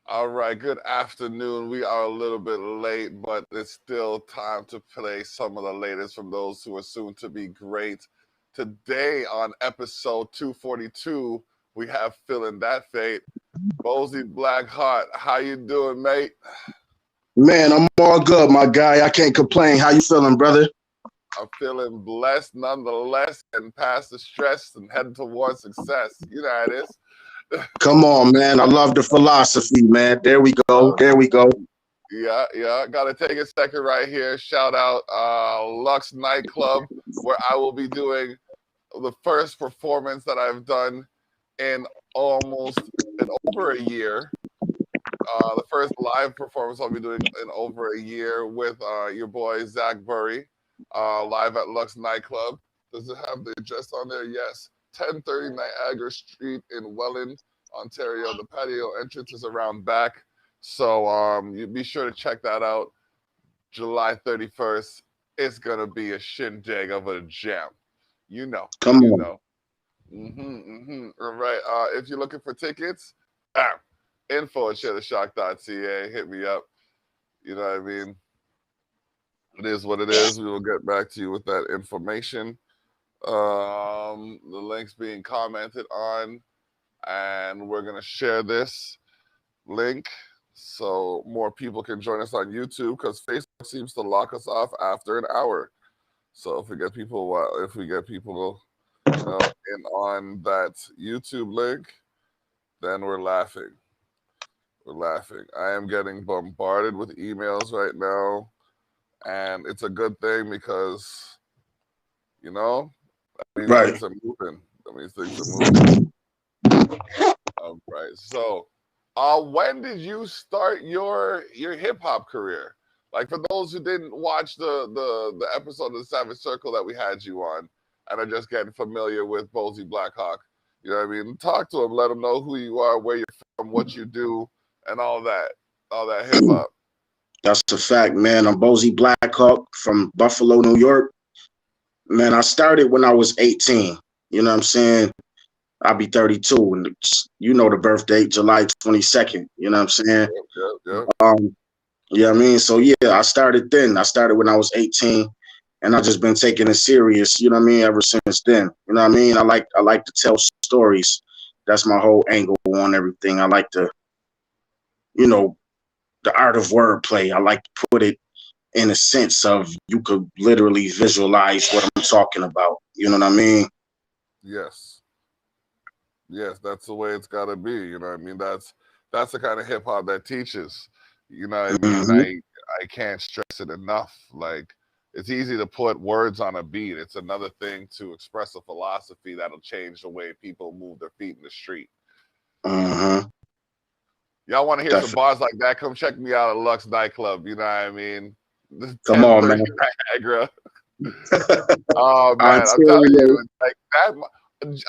All right, good afternoon. We are a little bit late, but it's still time to play some of the latest from those who are soon to be great. Today on episode 242, we have Feeling That Fate. Bozie Blackhawk, how you doing, mate? Man, I'm all good, my guy. I can't complain. How you feeling, brother? I'm feeling blessed nonetheless and past the stress and heading towards success. You know how it is. Come on, man. I love the philosophy, man. There we go. There we go. Yeah. Gotta take a second right here. Shout out Lux Nightclub, where I will be doing the first performance that I've done in in over a year. The first live performance I'll be doing in over a year with your boy Zach Burry, live at Lux Nightclub. Does it have the address on there? Yes. 1030 Niagara Street in Welland, Ontario. The patio entrance is around back. So you be sure to check that out. July 31st. It's gonna be a shindig of a jam. You know. Come You on. know. All right. If you're looking for tickets, bam, info@sharetheshock.ca. Hit me up. You know what I mean? It is what it is. We will get back to you with that information. The link's being commented on, and we're gonna share this link so more people can join us on YouTube because Facebook seems to lock us off after an hour. So if we get people, in on that YouTube link, then we're laughing. We're laughing. I am getting bombarded with emails right now, and it's a good thing because, that means Right. things are moving. That means things are moving. All right. So, when did you start your hip hop career? Like for those who didn't watch the episode of the Savage Circle that we had you on, and are just getting familiar with Bozie Blackhawk, you know what I mean? Talk to them, let them know who you are, where you're from, what you do, and all that hip hop. That's a fact, man. I'm Bozie Blackhawk from Buffalo, New York. Man, I started when I was 18. You know what I'm saying? I'll be 32, and you know the birth date, July 22nd. You know what I'm saying? Yep. Yeah, I mean, so yeah, I started then. I started when I was 18, and I just been taking it serious. You know what I mean? Ever since then. You know what I mean? I like to tell stories. That's my whole angle on everything. I like to, you know, the art of wordplay. I like to put it in a sense of you could literally visualize what I'm talking about. You know what I mean? Yes. Yes, that's the way it's got to be. You know what I mean? That's the kind of hip hop that teaches. You know what I mean? Hmm. I can't stress it enough. Like it's easy to put words on a beat. It's another thing to express a philosophy that'll change the way people move their feet in the street. Hmm. Y'all want to hear some Definitely. bars like that? Come check me out at Lux Nightclub. You know what I mean? Come on, man. 1030 Niagara. Oh man, I'm I'm telling serious. you, like that.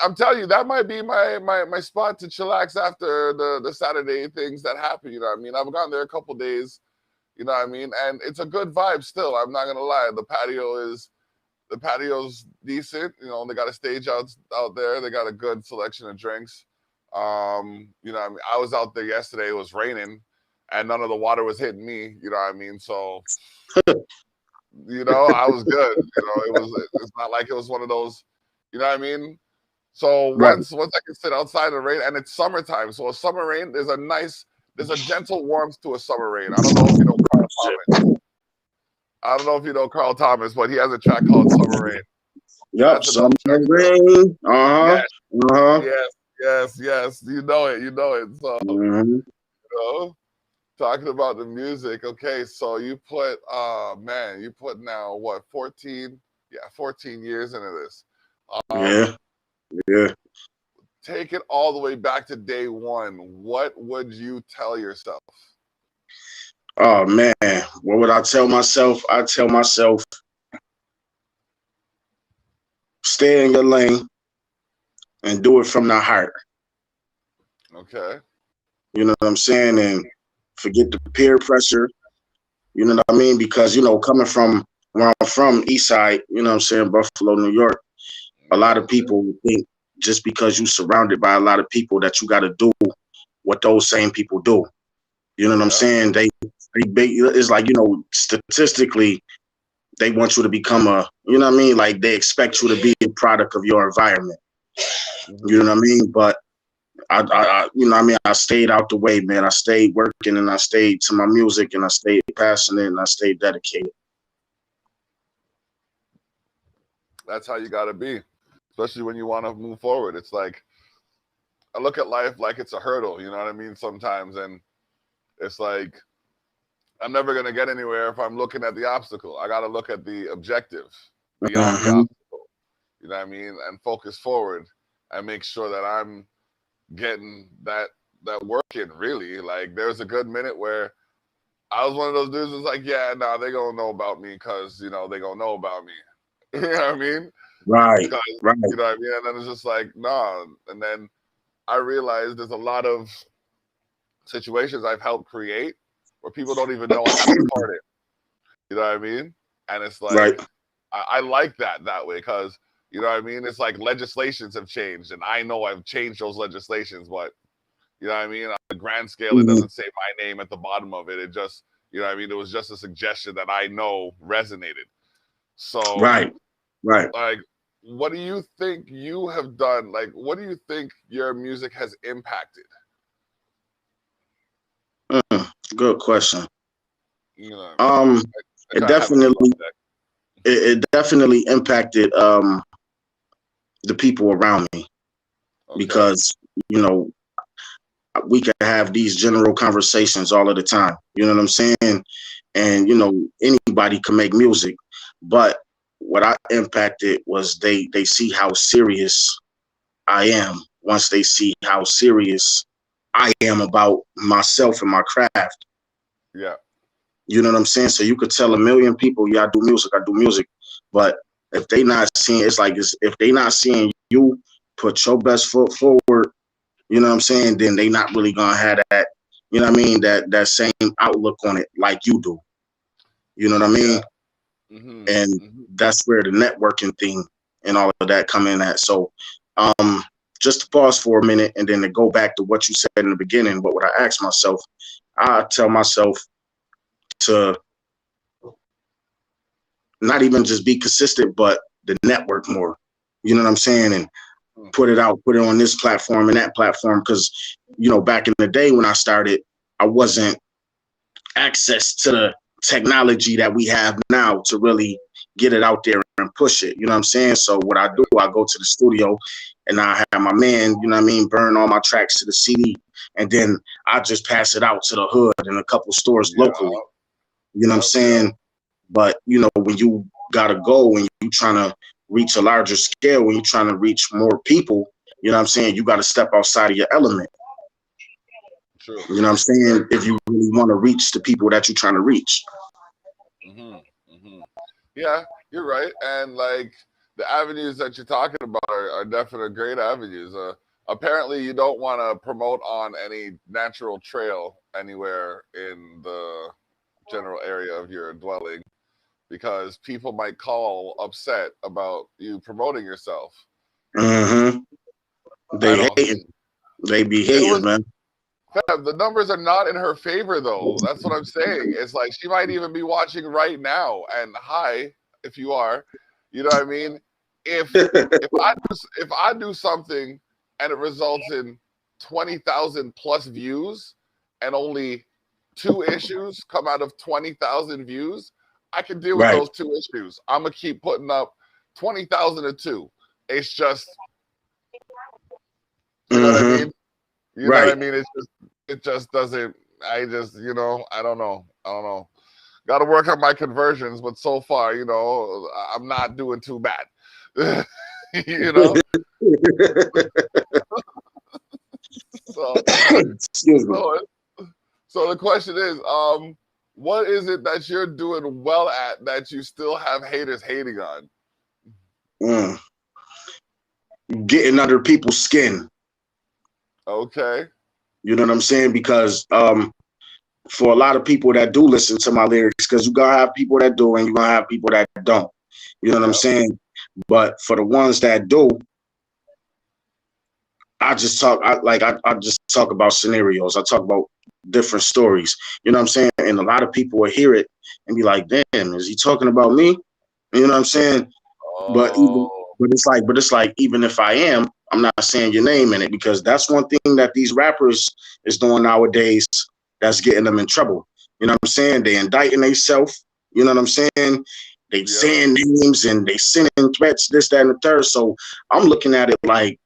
I'm telling you, that might be my spot to chillax after the Saturday things that happen. You know what I mean? I've gone there a couple days. You know what I mean? And it's a good vibe still. I'm not gonna lie. The patio's decent. You know, they got a stage out there. They got a good selection of drinks. You know what I mean? I was out there yesterday. It was raining, and none of the water was hitting me. You know what I mean? So I was good. It's not like it was one of those, you know what I mean? So Right. once I can sit outside in the rain, and it's summertime, so a summer rain, there's a gentle warmth to a summer rain. I don't know if you know Carl Thomas. I don't know if you know Carl Thomas, but he has a track called Summer Rain. Yep. That's another Summer track too. rain. Uh huh. Yes, Uh huh. yes. You know it. So, Hmm. talking about the music. Okay, so you put now what, 14? Yeah, 14 years into this. Um, Yeah. Yeah. take it all the way back to day one. What would you tell yourself? Oh man, what would I tell myself? I tell myself, stay in your lane and do it from the heart. Okay. You know what I'm saying? And forget the peer pressure. You know what I mean? Because coming from where I'm from, East Side, you know what I'm saying, Buffalo, New York, a lot of people think just because you're surrounded by a lot of people that you got to do what those same people do. You know what I'm saying? It's like, statistically, they want you to become you know what I mean? Like they expect you to be a product of your environment. You know what I mean? But you know what I mean? I stayed out the way, man. I stayed working and I stayed to my music and I stayed passionate and I stayed dedicated. That's how you got to be, especially when you want to move forward. It's like, I look at life like it's a hurdle, you know what I mean, sometimes. And it's like, I'm never going to get anywhere if I'm looking at the obstacle. I got to look at the objective beyond the obstacle, you know what I mean, and focus forward and make sure that I'm getting that work in, really. Like, there's a good minute where I was one of those dudes who's like, yeah, nah, they going to know about me because, they going to know about me. You know what I mean? Right. You know what I mean? And then it's just like, nah. And then I realized there's a lot of situations I've helped create where people don't even know I have a part in. You know what I mean? And it's like, I like that way because, you know what I mean? It's like legislations have changed, and I know I've changed those legislations, but, you know what I mean? On the grand scale, it doesn't say my name at the bottom of it. It just, you know what I mean? It was just a suggestion that I know resonated. So, right. Like, what do you think you have done? Like, what do you think your music has impacted? Good question. You know, it definitely impacted the people around me, because we can have these general conversations all of the time. You know what I'm saying? And anybody can make music, but what I impacted was they see how serious I am. Once they see how serious I am about myself and my craft. Yeah. You know what I'm saying? So you could tell a million people, yeah, I do music. But if they not seeing, if they not seeing you put your best foot forward, you know what I'm saying, then they not really gonna have that, you know what I mean, that same outlook on it like you do. You know what I mean? Yeah. And that's where the networking thing and all of that come in at. So just to pause for a minute and then to go back to what you said in the beginning, what would I ask myself? I tell myself to not even just be consistent, but the network more. You know what I'm saying? And put it on this platform and that platform. Because, back in the day when I started, I wasn't access to the technology that we have now to really get it out there and push it. You know what I'm saying? So what I do, I go to the studio and I have my man, you know what I mean, burn all my tracks to the CD. And then I just pass it out to the hood and a couple stores locally. You know what I'm saying? But, when you got to go and you trying to reach a larger scale, when you're trying to reach more people, you know what I'm saying? You got to step outside of your element. True. You know what I'm saying? If you really want to reach the people that you're trying to reach. Yeah, you're right. And like the avenues that you're talking about are definitely great avenues. Apparently, you don't want to promote on any natural trail anywhere in the general area of your dwelling, because people might call upset about you promoting yourself. They hating. They be hating, man. The numbers are not in her favor, though. That's what I'm saying. It's like she might even be watching right now. And hi, if you are, you know what I mean. If I do something and it results in 20,000 plus views and only 2 issues come out of 20,000 views, I can deal with those 2 issues. I'm gonna keep putting up 20,002. It's just, you know what I mean. You know what I mean? It just doesn't. I don't know. Got to work on my conversions, but so far, I'm not doing too bad. you know. So the question is, what is it that you're doing well at that you still have haters hating on? Getting under people's skin. Okay. You know what I'm saying? Because for a lot of people that do listen to my lyrics, because you're going to have people that do and you're going to have people that don't. You know what I'm saying? But for the ones that do, I just talk about scenarios. I talk about different stories. You know what I'm saying? And a lot of people will hear it and be like, "Damn, is he talking about me?" You know what I'm saying? But even, Oh, but it's like even if I am, I'm not saying your name in it because that's one thing that these rappers is doing nowadays that's getting them in trouble. You know what I'm saying? They indicting themselves. You know what I'm saying? They yeah. saying names and they sending threats, this, that, and the third. So I'm looking at it like,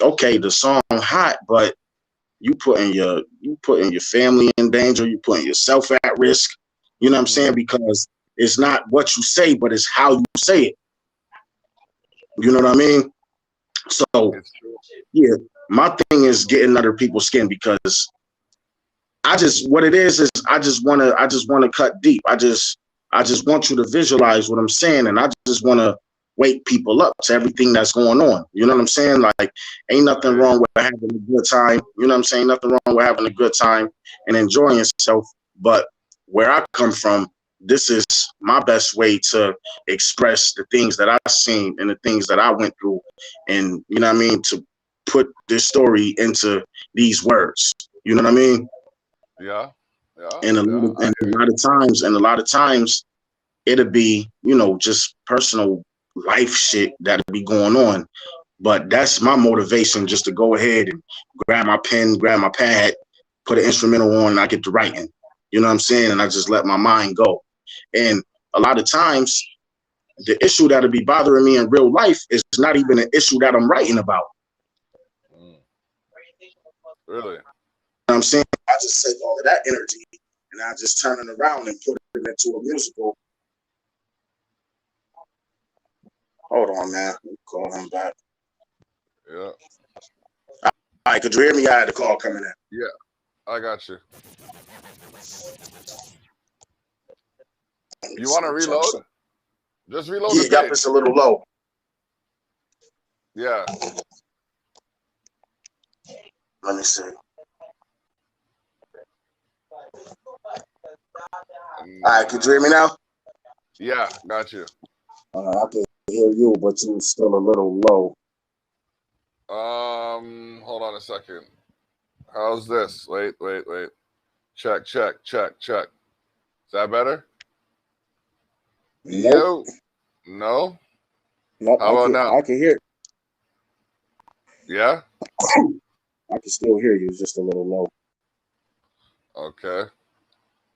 okay, the song hot, but you putting your family in danger, you putting yourself at risk. You know what I'm saying? Because it's not what you say, but it's how you say it. You know what I mean? So It's true. yeah, my thing is getting under people's skin because I just what it is I just wanna cut deep. I just want you to visualize what I'm saying, and I just wanna wake people up to everything that's going on. You know what I'm saying? Like, ain't I nothing hear you. wrong with having a good time. You know what I'm saying? Nothing wrong with having a good time and enjoying yourself. But where I come from, this is my best way to express the things that I've seen and the things that I went through, and you know what I mean, to put this story into these words. You know what I mean? Yeah, yeah, And yeah. I hear you. a lot of times it'll be, you know, just personal life shit that'll be going on. But that's my motivation, just to go ahead and grab my pen, grab my pad, put an instrumental on, and I get to writing. You know what I'm saying? And I just let my mind go. And a lot of times the issue that'll be bothering me in real life is not even an issue that I'm writing about. Mm, really? You know what I'm saying? I just take all of that energy and I just turn it around and put it into a musical. Hold on, man. Let me call him back. Yeah, All right, could you hear me? I had the call coming in. yeah. I got you. You want to reload? Just reload the Yeah, yup, page. it's a little low. Yeah. Let me see. All right, could you hear me now? Yeah, got you. I can hear you, but you're still a little low. Hold on a second. How's this? Wait. Check. Is that better? Nope. Yo. No? Nope. How about now? I can hear. Yeah? I can still hear you. It's just a little low. Okay.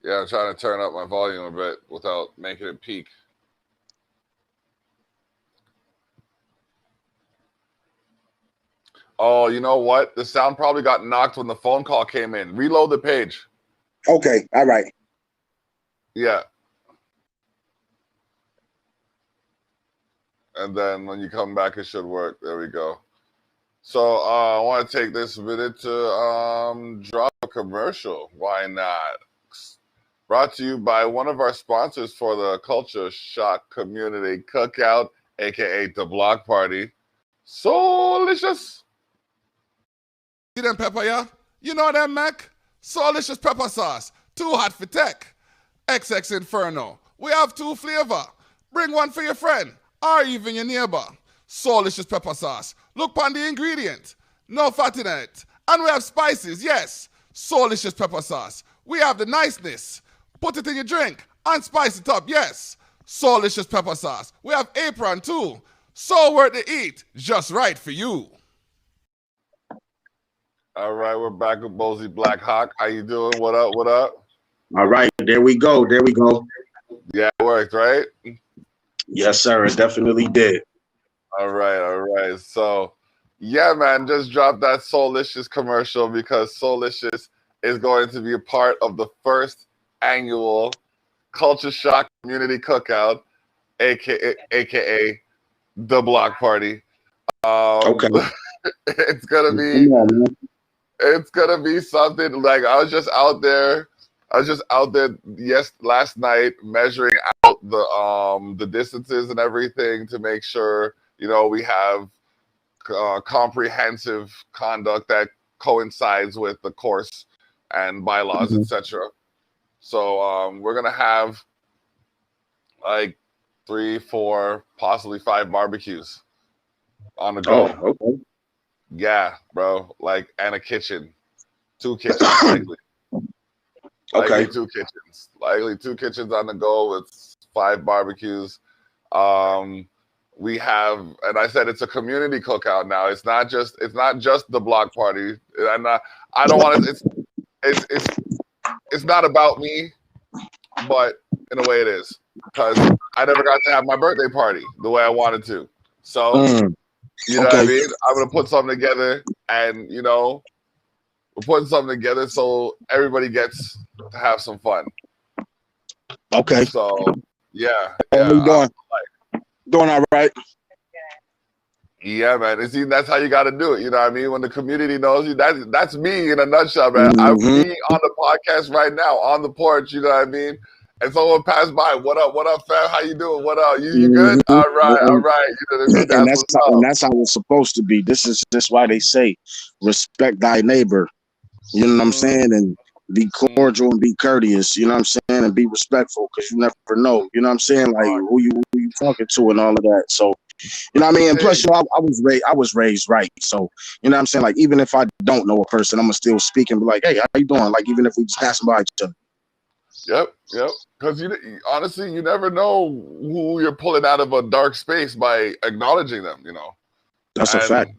Yeah, I'm trying to turn up my volume a bit without making it peak. Oh, you know what? The sound probably got knocked when the phone call came in. Reload the page. Okay. All right. Yeah. And then when you come back, it should work. There we go. So I want to take this minute to drop a commercial. Why not? Brought to you by one of our sponsors for the Culture Shock Community Cookout, aka the Block Party. So delicious. See them pepper, yeah? You know them, Mac? So delicious pepper sauce. Too hot for tech. XX Inferno. We have two flavor. Bring one for your friend or even your neighbor. So delicious pepper sauce. Look on the ingredient. No fat in it. And we have spices, yes. So delicious pepper sauce. We have the niceness. Put it in your drink and spice it up, yes. So delicious pepper sauce. We have apron too. So worth to eat. Just right for you. All right, we're back with Bozie Blackhawk. How you doing? What up? What up? All right. There we go. There we go. Yeah, it worked, right? Yes, sir. It definitely did. All right. So, yeah, man, just drop that Soulicious commercial because Soulicious is going to be a part of the first annual Culture Shock Community Cookout, aka the Block Party. Okay. It's gonna Come be on, man. it's gonna be something like I was just out there. Last night measuring out the distances and everything to make sure we have comprehensive conduct that coincides with the course and bylaws, Mhm. etc. So we're gonna have like 3, 4, possibly 5 barbecues on the Oh, go. okay. Yeah, bro. Like, and a kitchen, 2 kitchens likely. Okay. Likely 2 kitchens. Likely 2 kitchens on the go with 5 barbecues. We have, and I said it's a community cookout now. It's not just the block party. And I don't want to. It's not about me, but in a way it is, because I never got to have my birthday party the way I wanted to. So you know what I Okay. mean. I'm gonna put something together, and we're putting something together so everybody gets to have some fun. Okay. So yeah, How you doing? Doing all right. Yeah, man. And see, that's how you got to do it. You know what I mean? When the community knows you, that's me in a nutshell, man. I'm me on the podcast right now, on the porch. You know what I mean? And someone passed by. What up, fam? How you doing? What up? You good? All right. You know what I mean? That's what's up. And that's how it's supposed to be. This is why they say, respect thy neighbor. You know what I'm saying? And be cordial and be courteous. You know what I'm saying? And be respectful, because you never know. You know what I'm saying? Like who you talking to and all of that. So. You know what I mean? And plus, I was raised right. So, you know what I'm saying? Like, even if I don't know a person, I'm going to still speak and be like, hey, how you doing? Like, even if we just passing by each other. Yep. Because honestly, you never know who you're pulling out of a dark space by acknowledging them, That's a fact.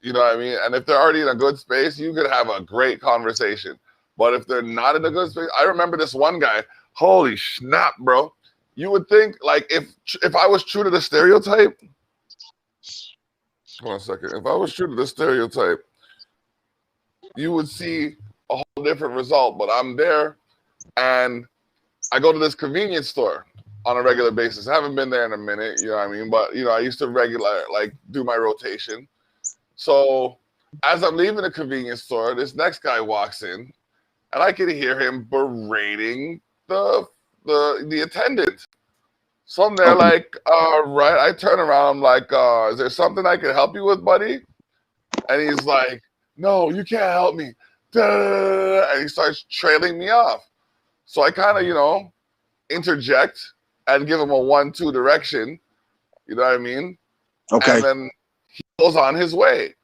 You know what I mean? And if they're already in a good space, you could have a great conversation. But if they're not in a good space, I remember this one guy, holy snap, bro. You would think, like, if I was true to the stereotype, hold on a second. If I was true to the stereotype, you would see a whole different result. But I'm there, and I go to this convenience store on a regular basis. I haven't been there in a minute, you know what I mean? But, I used to do my rotation. So as I'm leaving the convenience store, this next guy walks in, and I can hear him berating the attendant. So I'm there like, all right. I turn around, I'm like, is there something I can help you with, buddy? And he's like, no, you can't help me. And he starts trailing me off. So I kind of, interject and give him a 1-2 direction. You know what I mean? Okay. And then he goes on his way.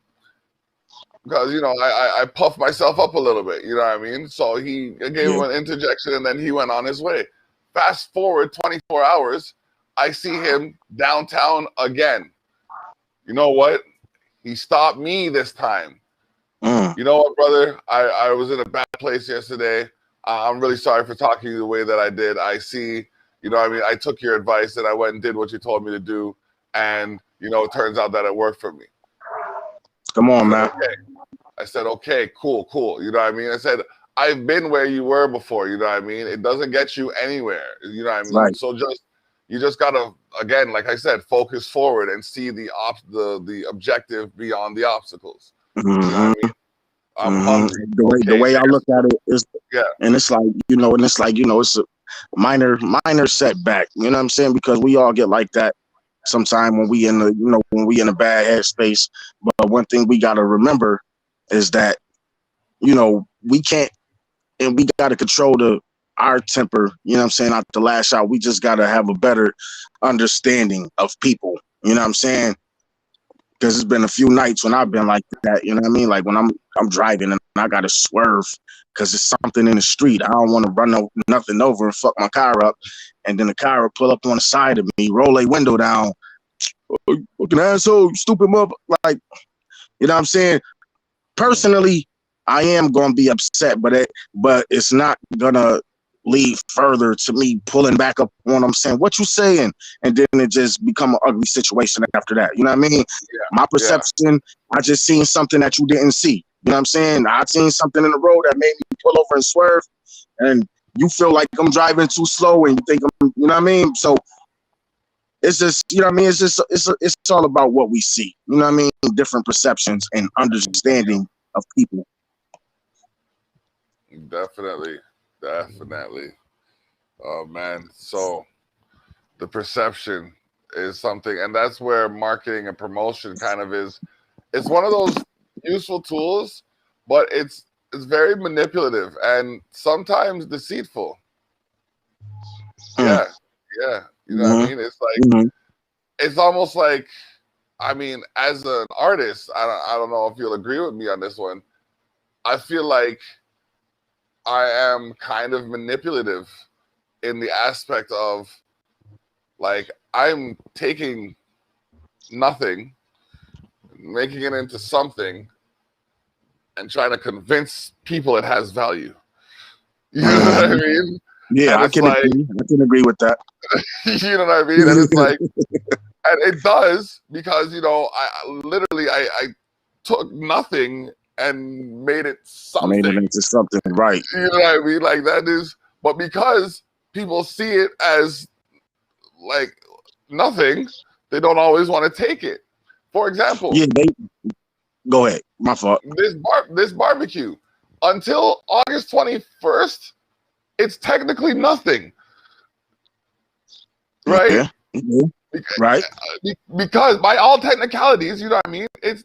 Because, I puffed myself up a little bit. You know what I mean? So I gave him an interjection, and then he went on his way. Fast forward 24 hours, I see him downtown again. You know what? He stopped me this time. You know what, brother? I was in a bad place yesterday. I'm really sorry for talking to you the way that I did. I see, I took your advice and I went and did what you told me to do. And, it turns out that it worked for me. Come on, man. Okay. I said, okay, cool. You know what I mean? I said, I've been where you were before. You know what I mean? It doesn't get you anywhere. You know what I mean? Right. So you just gotta, again, like I said, focus forward and see the objective beyond the obstacles. You know what I mean? I'm hungry. The way I look at it is, and it's like, it's a minor setback. You know what I'm saying? Because we all get like that sometime when we in a bad headspace. But one thing we gotta remember is that, we can't, and we gotta control our temper. You know what I'm saying? Not to lash out. We just gotta have a better understanding of people. You know what I'm saying? Because it's been a few nights when I've been like that, you know what I mean? Like when I'm driving and I gotta swerve because there's something in the street. I don't want to run nothing over and fuck my car up, and then the car will pull up on the side of me, roll a window down. Fucking asshole, you stupid mother! Like, you know what I'm saying? Personally, I am gonna be upset, but it's not gonna lead further to me pulling back up on them saying, what you saying? And then it just become an ugly situation after that. You know what I mean? Yeah. My perception, I just seen something that you didn't see. You know what I'm saying? I seen something in the road that made me pull over and swerve, and you feel like I'm driving too slow and you think I'm, you know what I mean? So it's just, you know what I mean? It's just, it's all about what we see. You know what I mean? Different perceptions and understanding of people. Definitely. Oh man. So the perception is something, and that's where marketing and promotion kind of is. It's one of those useful tools, but it's very manipulative and sometimes deceitful. Yeah. You know what I mean? It's like it's almost like, I mean, as an artist, I don't know if you'll agree with me on this one. I feel like I am kind of manipulative in the aspect of, like, I'm taking nothing, making it into something, and trying to convince people it has value. You know what I mean? Yeah, and I it's can like, agree. I can agree with that. you know what I mean? And it's like, and it does, because, you know, I took nothing and made it Made it something. into something, right? You know what I mean? Like, that is, but because people see it as like nothing, they don't always want to take it. For example, Yeah, go ahead. My fault. this barbecue, until August 21st, it's technically nothing, right? Yeah. Right. Because by all technicalities, you know what I mean, it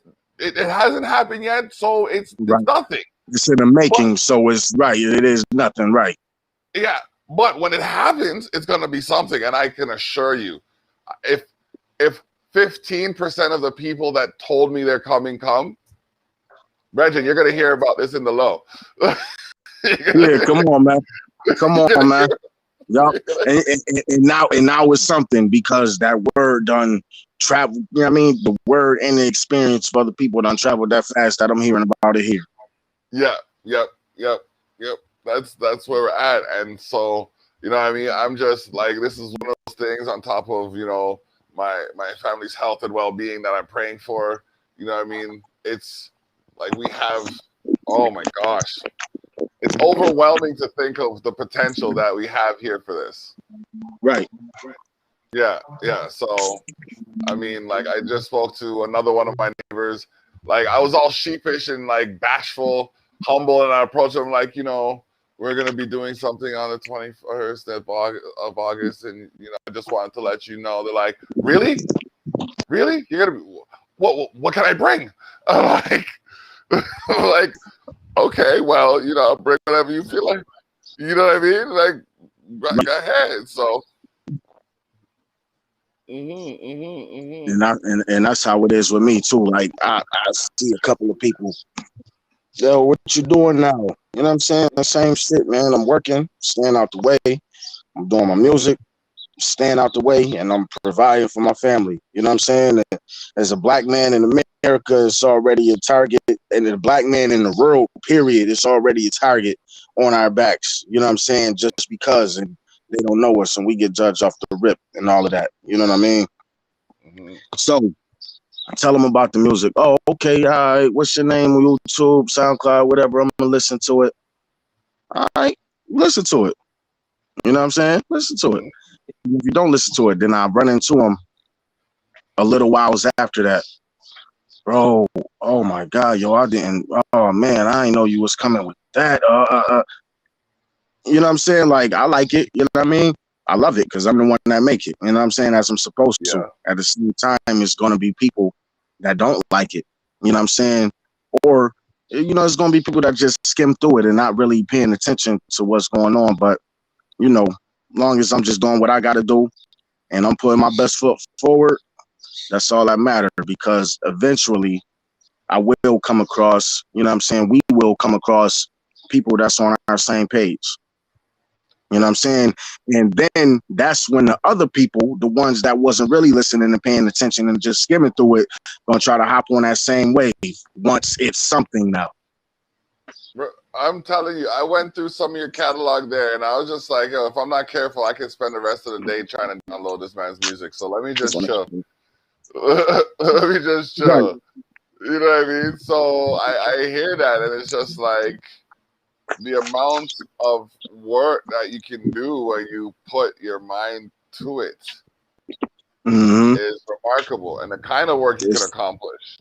hasn't happened yet, so it's Right. nothing. It's in the making, so it's right. It is nothing, right? Yeah, but when it happens, it's gonna be something, and I can assure you, if 15% of the people that told me they're coming come, Reggie, you're gonna hear about this in the low. Yeah, come on, man. Come on, man. Yup. And now it's something, because that word done travel. You know what I mean? The word and the experience for the people done traveled that fast that I'm hearing about it here. Yeah, yep. That's where we're at. And so, you know what I mean? I'm just like, this is one of those things on top of, you know, my family's health and well-being that I'm praying for. You know what I mean? It's like, we have, oh my gosh, it's overwhelming to think of the potential that we have here for this. Right. Yeah. So, I mean, like, I just spoke to another one of my neighbors. Like, I was all sheepish and like bashful, humble, and I approached him like, you know, we're gonna be doing something on the 21st of August, and, you know, I just wanted to let you know. They're like, really? You're gonna be, what can I bring? I'm like, okay, well, you know, bring whatever you feel like. You know what I mean? Like, go ahead. So. And that's how it is with me too. Like, I see a couple of people. Yo, what you doing now? You know what I'm saying? The same shit, man. I'm working, staying out the way. I'm doing my music, staying out the way, and I'm providing for my family. You know what I'm saying? And as a black man in America, it's already a target, and a black man in the world, period, it's already a target on our backs. You know what I'm saying? Just because, and they don't know us, and we get judged off the rip and all of that. You know what I mean? So tell them about the music. Oh, okay, all right. What's your name? YouTube, SoundCloud, whatever. I'm gonna listen to it. All right, listen to it. You know what I'm saying? Listen to it. If you don't listen to it, then I run into them a little whiles after that. Bro, oh my God, yo, I didn't. Oh man, I didn't know you was coming with that. You know what I'm saying? Like, I like it. You know what I mean? I love it because I'm the one that make it. You know what I'm saying? As I'm supposed to. At the same time, it's gonna be people that don't like it. You know what I'm saying? Or, you know, it's gonna be people that just skim through it and not really paying attention to what's going on. But, you know, long as I'm just doing what I gotta do and I'm putting my best foot forward, that's all that matters, because eventually I will come across, you know what I'm saying? We will come across people that's on our same page. You know what I'm saying? And then that's when the other people, the ones that wasn't really listening and paying attention and just skimming through it, gonna try to hop on that same wave once it's something now. I'm telling you, I went through some of your catalog there, and I was just like, yo, if I'm not careful, I could spend the rest of the day trying to download this man's music. So let me just chill. Let me just chill. Right. You know what I mean? So I hear that, and it's just like, the amount of work that you can do when you put your mind to it is remarkable, and the kind of work you can accomplish.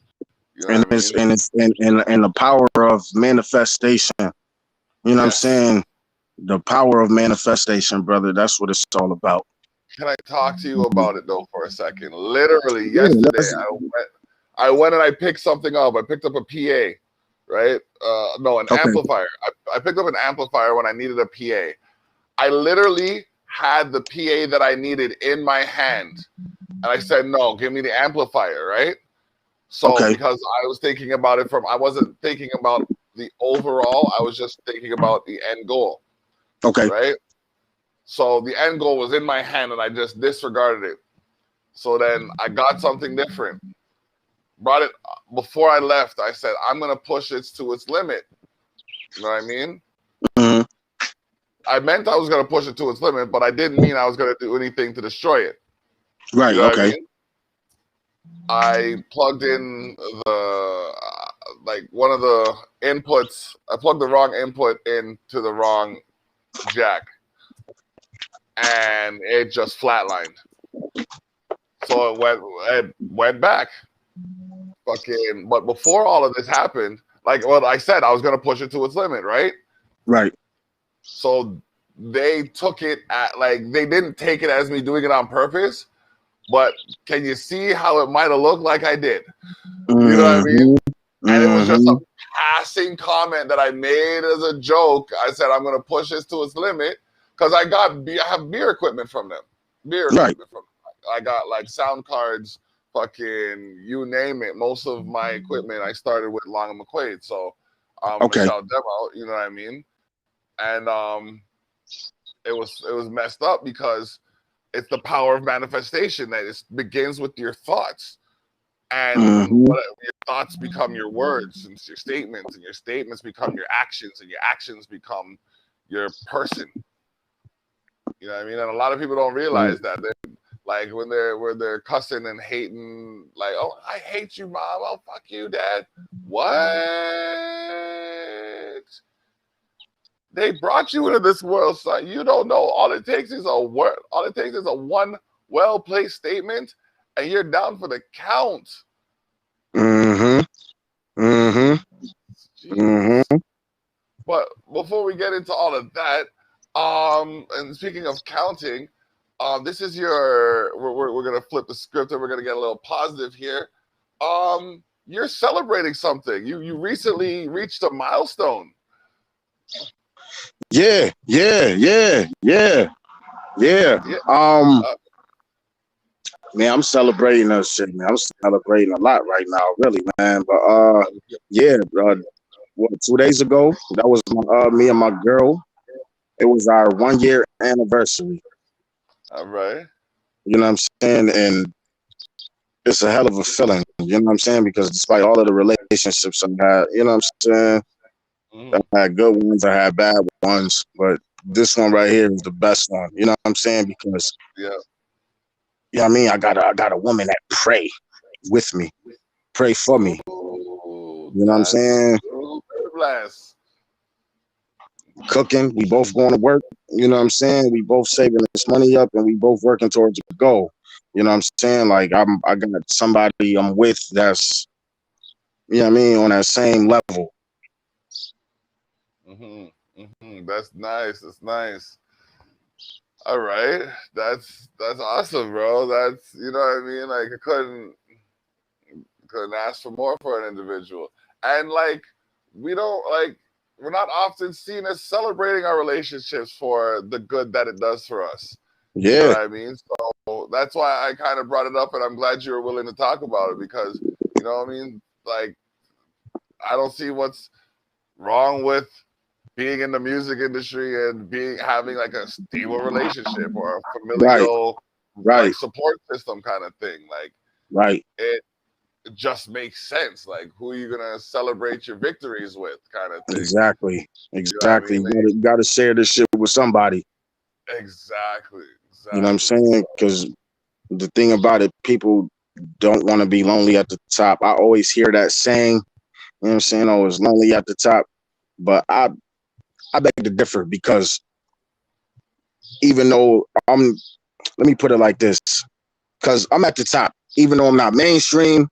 You know and it's the power of manifestation. You know what I'm saying? The power of manifestation, brother. That's what it's all about. Can I talk to you about it though for a second? Literally yesterday, I went and I picked something up. I picked up a PA. Right? No, an amplifier. I picked up an amplifier when I needed a PA. I literally had the PA that I needed in my hand. And I said, no, give me the amplifier, right? So because I was thinking about it I wasn't thinking about the overall. I was just thinking about the end goal. Okay. Right. So the end goal was in my hand, and I just disregarded it. So then I got something different. Brought it before I left. I said, I'm gonna push it to its limit. You know what I mean? Mm-hmm. I meant I was gonna push it to its limit, but I didn't mean I was gonna do anything to destroy it. Right. You know Okay. what I mean? I plugged in the like one of the inputs. I plugged the wrong input into the wrong jack, and it just flatlined. So it went back. Fucking. But before all of this happened, like what I said, I was gonna push it to its limit, right? Right. So they took it at like they didn't take it as me doing it on purpose. But can you see how it might have looked like I did? You know what I mean? And it was just a passing comment that I made as a joke. I said, I'm going to push this to its limit because I have beer equipment from them. Equipment from them. I got like sound cards, fucking you name it. Most of my equipment I started with Long and McQuaid. So Michelle Demo, you know what I mean? And it was messed up because it's the power of manifestation that it begins with your thoughts. And your thoughts become your words and your statements, and your statements become your actions, and your actions become your person. You know what I mean? And a lot of people don't realize that. Like when they're cussing and hating, like, oh, I hate you, mom. Oh, fuck you, dad. What? They brought you into this world, son. You don't know. All it takes is a word. All it takes is a one well-placed statement, and you're down for the count. But before we get into all of that, and speaking of counting, this is your. We're gonna flip the script and we're gonna get a little positive here. You're celebrating something. You recently reached a milestone. Yeah. Man, I'm celebrating that shit, man. I'm celebrating a lot right now, really, man. But yeah, 2 days ago, that was me and my girl. It was our 1 year anniversary. All right. You know what I'm saying? And it's a hell of a feeling. You know what I'm saying? Because despite all of the relationships I had, you know what I'm saying? I had good ones, I had bad ones, but this one right here is the best one. You know what I'm saying? Because you know what I mean, I got a woman that pray with me, pray for me. You know what I'm saying? Bless. Cooking, we both going to work. You know what I'm saying? We both saving this money up, and we both working towards a goal. You know what I'm saying? Like I got somebody I'm with that's, you know what I mean, on that same level. That's nice. That's nice. All right, that's awesome, bro. That's, you know what I mean. Like I couldn't ask for more for an individual, and like we're not often seen as celebrating our relationships for the good that it does for us. Yeah. You know what I mean? So that's why I kind of brought it up, and I'm glad you were willing to talk about it because, you know what I mean? Like, I don't see what's wrong with being in the music industry and having like a stable relationship or a familial like support system kind of thing. Like, it just makes sense. Like, who are you gonna celebrate your victories with, kind of thing. Exactly. You know what I mean? You gotta share this shit with somebody. Exactly. You know what I'm saying? Because the thing about it, people don't want to be lonely at the top. I always hear that saying, you know what I'm saying? Oh, it's lonely at the top. But I beg to differ because even though let me put it like this, because I'm at the top, even though I'm not mainstream,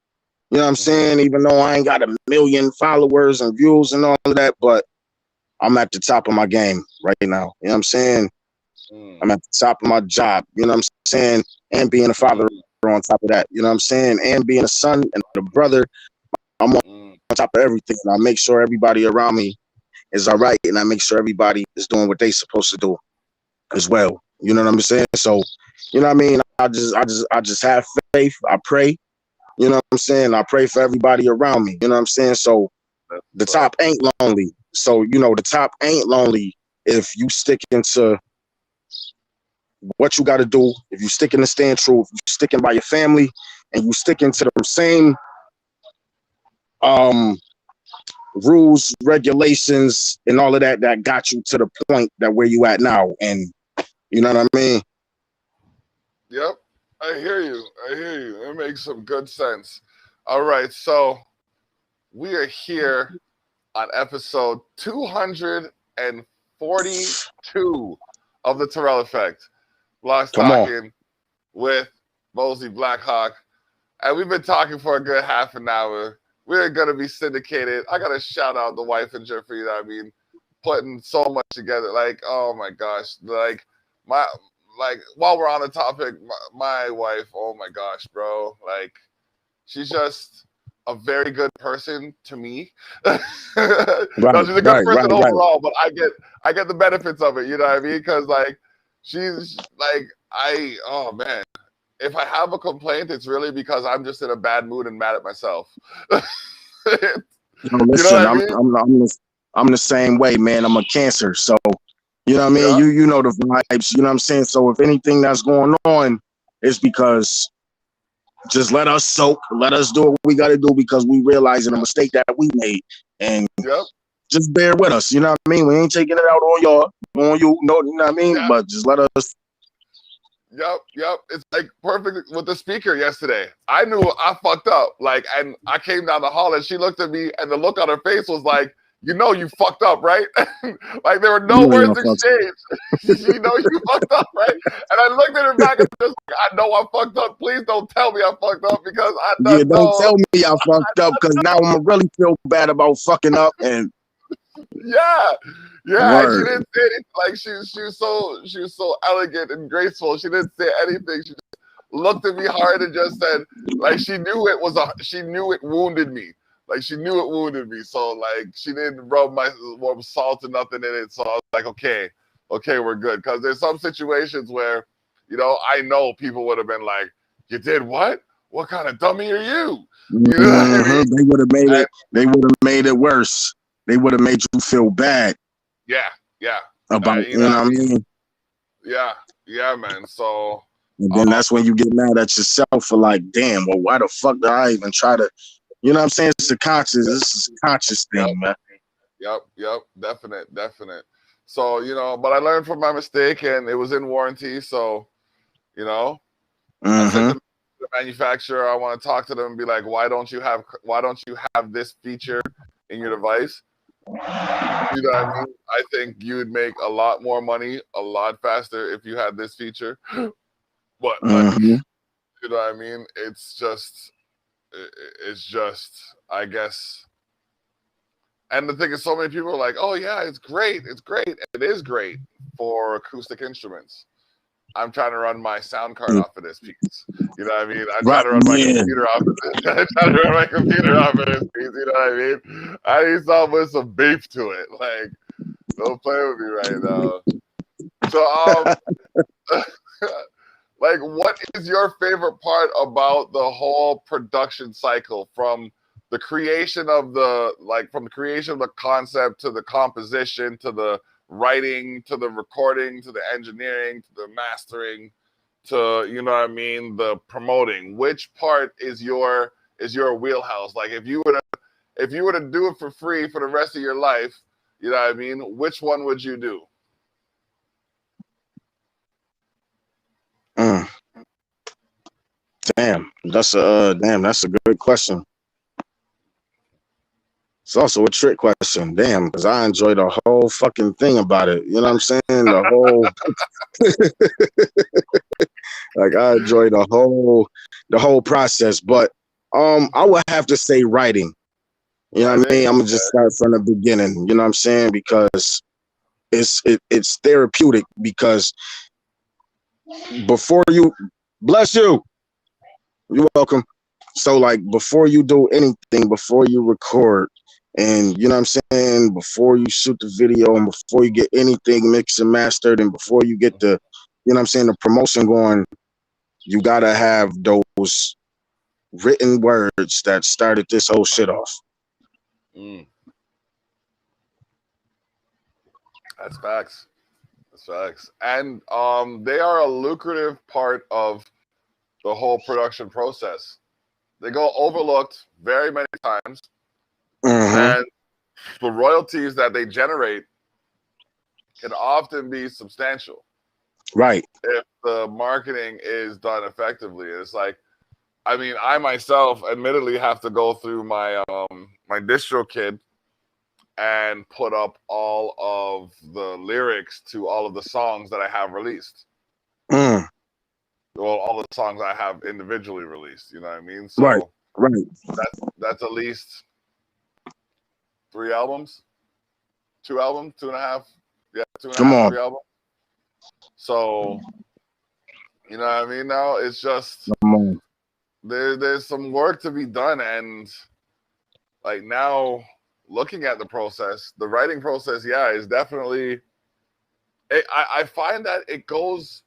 you know what I'm saying? Even though I ain't got 1 million followers and views and all of that, but I'm at the top of my game right now. You know what I'm saying? I'm at the top of my job, you know what I'm saying? And being a father on top of that, you know what I'm saying? And being a son and a brother, I'm on top of everything. And I make sure everybody around me is all right, and I make sure everybody is doing what they supposed to do as well. You know what I'm saying? So, you know what I mean? I just have faith. I pray. You know what I'm saying? I pray for everybody around me. You know what I'm saying? So The top ain't lonely. So, you know, the top ain't lonely if you stick into what you got to do, if you stick in to stand true, if you sticking by your family, and you stick into the same rules, regulations, and all of that that got you to the point that where you at now. And you know what I mean? Yep, I hear you. It makes some good sense. All right, so we are here on episode 242 of the Terrell Effect. Blocks talking with Bozie Blackhawk. And we've been talking for a good half an hour. We're going to be syndicated. I got to shout out the wife and Jeffrey. I mean, putting so much together. Like, oh my gosh. Like, while we're on the topic, my wife, oh my gosh, bro. Like, she's just a very good person to me. No, she's a good person overall, but I get the benefits of it. You know what I mean? Because like she's like oh man, if I have a complaint, it's really because I'm just in a bad mood and mad at myself. Listen, you know what I mean? I'm the same way, man. I'm a Cancer, so you know what I mean. Yeah. You know the vibes. You know what I'm saying. So if anything that's going on, it's because. Just let us soak. Let us do what we got to do because we realizing a mistake that we made, and just bear with us. You know what I mean? We ain't taking it out on y'all, on you. No, you know what I mean? Yeah. But just let us. Yep. It's like perfect with the speaker yesterday. I knew I fucked up. Like, and I came down the hall and she looked at me, and the look on her face was like, you know, you fucked up, right? Like there were no words exchanged. You know, you fucked up, right? And I looked at her back and just, I know I fucked up. Please don't tell me I fucked up because I don't know. Don't tell me I fucked up because now I'm gonna really feel bad about fucking up. And yeah. And she didn't say anything. Like she was so elegant and graceful. She didn't say anything. She just looked at me hard and just said, like she knew it wounded me. Like she knew it wounded me, so like she didn't rub salt or nothing in it. So I was like, okay, we're good. Because there's some situations where, you know, I know people would have been like, "You did what? What kind of dummy are you?" You know what I mean? They would have made it. They would have made it worse. They would have made you feel bad. Yeah. About you know what I mean? Yeah, man. So. And then that's when you get mad at yourself for like, damn, well, why the fuck did I even try to? You know what I'm saying? This is a conscious thing, man. Yep. Definite. So, you know, but I learned from my mistake and it was in warranty. So, you know, I said to the manufacturer, I want to talk to them and be like, why don't you have this feature in your device? You know what I mean? I think you would make a lot more money, a lot faster if you had this feature. But like, you know what I mean? It's just, I guess. And the thing is, so many people are like, oh yeah, it's great. It is great for acoustic instruments. I'm trying to run my sound card off of this piece. You know what I mean? I'm trying to run my computer off of this. I'm trying to run my computer off of this piece. You know what I mean? I need something with some beef to it. Like, don't play with me right now. So, like, what is your favorite part about the whole production cycle, from the creation of the concept to the composition to the writing to the recording to the engineering to the mastering to, you know what I mean, the promoting? Which part is your wheelhouse? Like, if you were to do it for free for the rest of your life, you know what I mean, which one would you do? Damn, that's a good question. It's also a trick question. Damn, because I enjoy the whole fucking thing about it. You know what I'm saying? The whole like I enjoy the whole process. But I would have to say writing. You know what I mean? I'm gonna just start from the beginning. You know what I'm saying? Because it's therapeutic. Because before you, bless you, you're welcome. So like before you do anything, before you record, and you know what I'm saying, before you shoot the video and before you get anything mixed and mastered, and before you get the, you know what I'm saying, the promotion going, you gotta have those written words that started this whole shit off. That's facts. That's facts. And they are a lucrative part of the whole production process. They go overlooked very many times, and the royalties that they generate can often be substantial. Right. If the marketing is done effectively. It's like, I mean, I myself admittedly have to go through my my DistroKid and put up all of the lyrics to all of the songs that I have released. Well, all the songs I have individually released, you know what I mean? So right. That's at least 3 albums, 2 albums, 2.5. Yeah, 2.5, 3 albums. So, you know what I mean? Now it's just there's some work to be done, and like now looking at the process, the writing process, is definitely. I find that it goes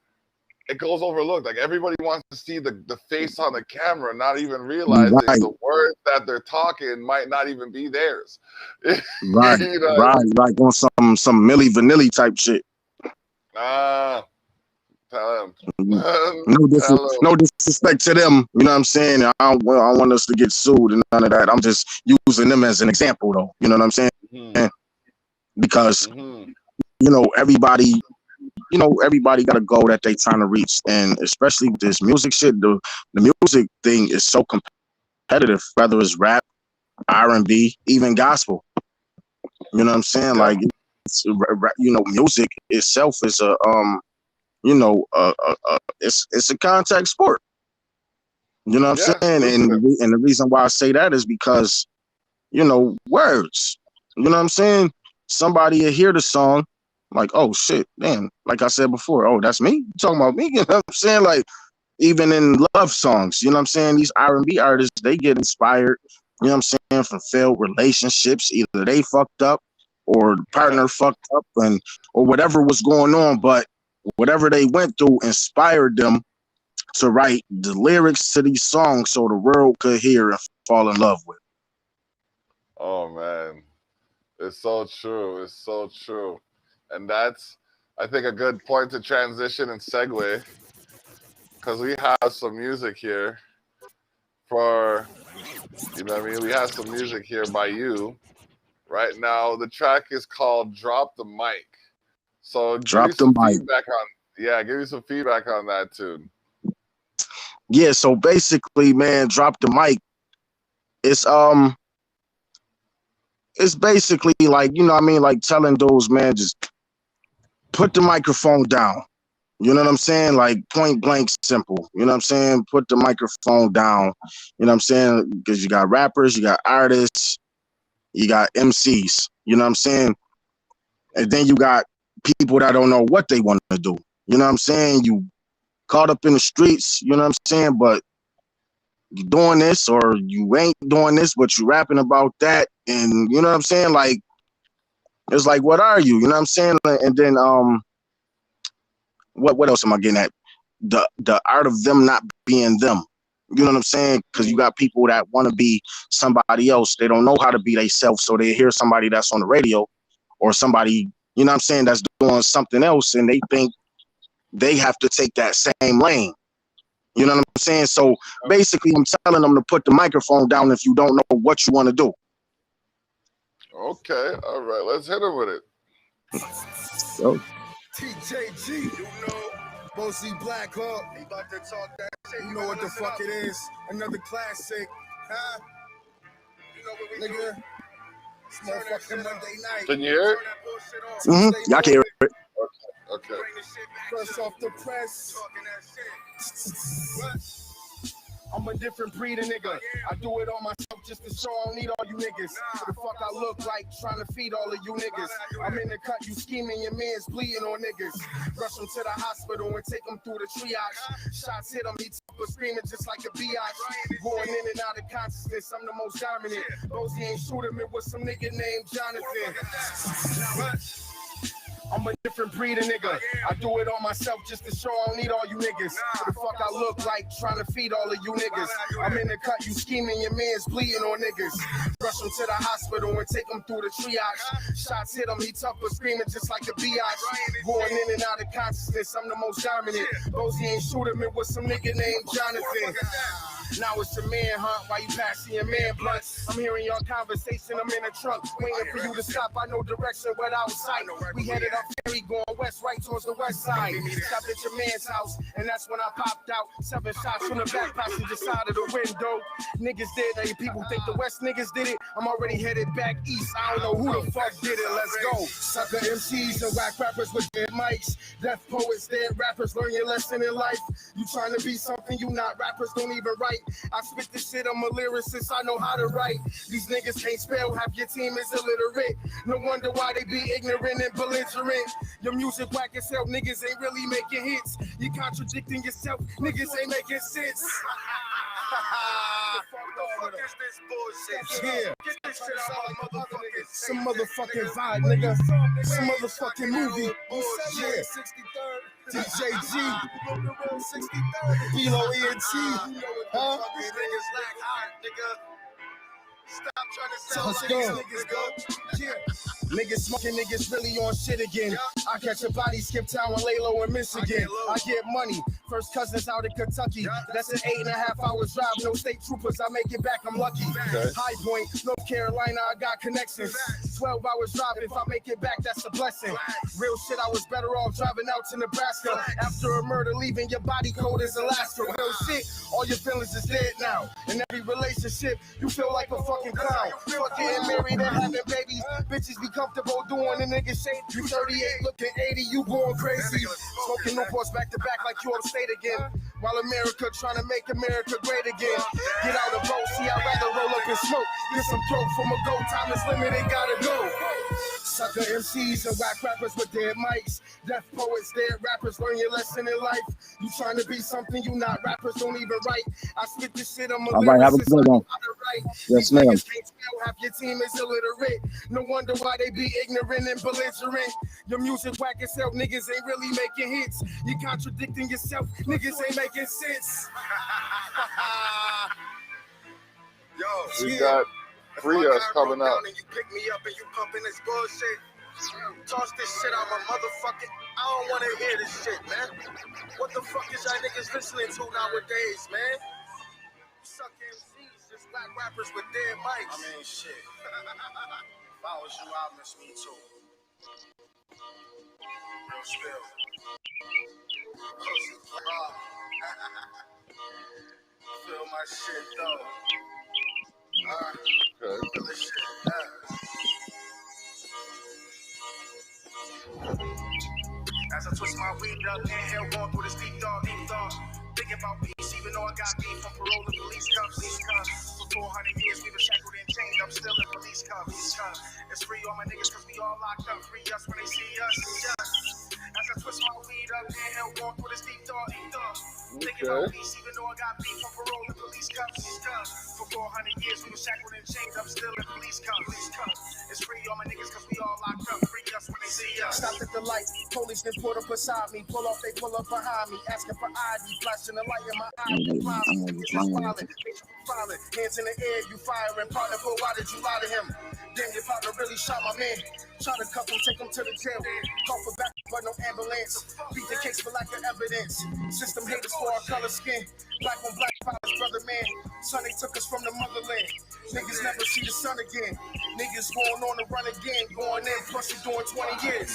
overlooked. Like everybody wants to see the face on the camera, not even realizing the words that they're talking might not even be theirs. Right, you know right, on some Milli Vanilli type shit. Tell them. No disrespect to them. You know what I'm saying? I don't want us to get sued and none of that. I'm just using them as an example, though. You know what I'm saying? Because everybody got a goal that they trying to reach, and especially this music shit. The music thing is so competitive, whether it's rap, R&B, even gospel. You know what I'm saying? Like, music itself is a it's a contact sport. You know what I'm saying? And the reason why I say that is because, words. You know what I'm saying? Somebody will hear the song, like, oh shit, damn. Like I said before, oh, that's me? You talking about me? You know what I'm saying? Like, even in love songs, you know what I'm saying? These R&B artists, they get inspired, you know what I'm saying, from failed relationships. Either they fucked up or the partner fucked up or whatever was going on, but whatever they went through inspired them to write the lyrics to these songs so the world could hear and fall in love with. Oh man, it's so true. It's so true. And that's, I think, a good point to transition and segue, because we have some music here for, you know what I mean? We have some music here by you. Right now, the track is called Drop the Mic. So give me some feedback on that tune. Yeah, so basically, man, Drop the Mic. It's basically like, you know what I mean, like telling those, man, just put the microphone down. You know what I'm saying? Like point blank simple. You know what I'm saying? Put the microphone down. You know what I'm saying? Because you got rappers, you got artists, you got MCs. You know what I'm saying? And then you got people that don't know what they want to do. You know what I'm saying? You caught up in the streets, you know what I'm saying? But you doing this or you ain't doing this, but you rapping about that. And you know what I'm saying? Like, it's like, what are you? You know what I'm saying? And then what else am I getting at? The art of them not being them. You know what I'm saying? Because you got people that want to be somebody else. They don't know how to be themselves, so they hear somebody that's on the radio or somebody, you know what I'm saying, that's doing something else, and they think they have to take that same lane. You know what I'm saying? So basically, I'm telling them to put the microphone down if you don't know what you want to do. Okay, all right, let's hit him with it. Yo. TJG, you know, Bozie Blackhawk, he about to talk that shit. You know what the fuck it is? Another classic, huh? You know what we do? It's motherfucking Monday night. Can you hear it? Y'all can hear it. Okay. First off the press. I'm a different breed of nigga. I do it on myself just to show I don't need all you niggas. What the fuck I look like trying to feed all of you niggas? I'm in the cut, you scheming, your man's bleeding on niggas. Rush them to the hospital and take them through the triage. Shots hit him, he was screaming just like a biatch. Going in and out of consciousness, I'm the most dominant. Bozie ain't shooting me with some nigga named Jonathan. I'm a different breed of nigga. I do it on myself just to show I don't need all you niggas. What the fuck I look like trying to feed all of you niggas? I'm in the cut, you scheming, your man's bleeding on niggas. Rush him to the hospital and take him through the triage. Shots hit him, he tough but screaming just like a biatch. Going in and out of consciousness, I'm the most dominant. Bozie ain't shoot him, it was some nigga named Jonathan. Now it's a manhunt while you passing your man blunts. I'm hearing your conversation, I'm in a truck, waiting for you to stop. I know direction without sight. We headed up ferry going west, right towards the west side. Stopped at your man's house, and that's when I popped out. 7 shots from the back passenger side of the window. Niggas did it, people think the west niggas did it. I'm already headed back east, I don't know who the fuck did it, let's go. Sucker MCs and whack rappers with dead mics. Deaf poets, dead rappers, learn your lesson in life. You trying to be something you not, rappers don't even write. I spit this shit, I'm a lyricist, I know how to write. These niggas can't spell, half your team is illiterate. No wonder why they be ignorant and belligerent. Your music whack as hell, niggas ain't really making hits. You contradicting yourself, niggas ain't making sense. Yeah. Some motherfucking vibe, nigga. Some motherfucking movie. Yeah. DJG. Below ENT. Huh? Stop trying to sell like niggas go. Yeah. Niggas smoking, niggas really on shit again. I catch a body, skip town and lay low in Michigan. I get money. First cousins out in Kentucky. That's an 8.5 hours drive. No state troopers. I make it back. I'm lucky. Okay. High Point, North Carolina. I got connections. 12 hours drive. If I make it back, that's a blessing. Real shit. I was better off driving out to Nebraska. After a murder, leaving your body cold as Alaska. Real shit. All your feelings is dead now. In every relationship, you feel like a fucking clown. Fuck getting married and having babies. Bitches be comfortable doing the nigga shit. You 38, looking 80, you going crazy. Smoking Newports back to back like you upstate again. While America trying to make America great again. Get out of boat, see I'd rather roll up and smoke. Get some throat from a goat, time is limited, gotta go. Sucker MCs and whack rappers with dead mics. Deaf poets, dead rappers, learn your lesson in life. You trying to be something you not, rappers don't even write. I spit this shit, I'm a lyricist, I know how to write. Yes, ma'am. Can't spell, half your team is illiterate. No wonder why they be ignorant and belligerent. Your music whack as hell, niggas ain't really making hits. You contradicting yourself, niggas ain't making sense. Yo, we got Free Us coming up. And you pick me up and you pumping this bullshit. Toss this shit out my motherfucking. I don't want to hear this shit, man. What the fuck is y'all niggas listening to nowadays, man? Suck MCs, just black rappers with dead mics. I mean, shit. If I was you, I'd miss me too. Real spill. Feel my shit though. Okay. As I twist my weed up, inhale, going through this deep thought. Thinking about peace, even though I got beef from parole and police cuffs. For 400 years, we been shackled and chained up, still in police cuffs. It's free all my niggas, cause we all locked up. Free us when they see us. As I twist my weed up, inhale, going through this deep thought. Thinking about peace, even though I got beef from parole and police cuffs. For 400 years, we been shackled and chained up, still in police cuffs. It's free all my niggas, cause we all locked up. Free us when they see us. Stopped at the light, police then pulled up beside me. Pull off, they pull up behind me, asking for ID. Flashing the light in my eye. Hands in the air, you firing. Partner, but why did you lie to him? Damn, your partner really shot my man. Try to cuff him, take him to the jail. Call for back, but no ambulance. Beat the case for lack of evidence. System haters for our color skin. Black on black, father's brother, man. Son, they took us from the motherland. Niggas never see the sun again. Niggas going on the run again. Going in, plus you doing 20 years.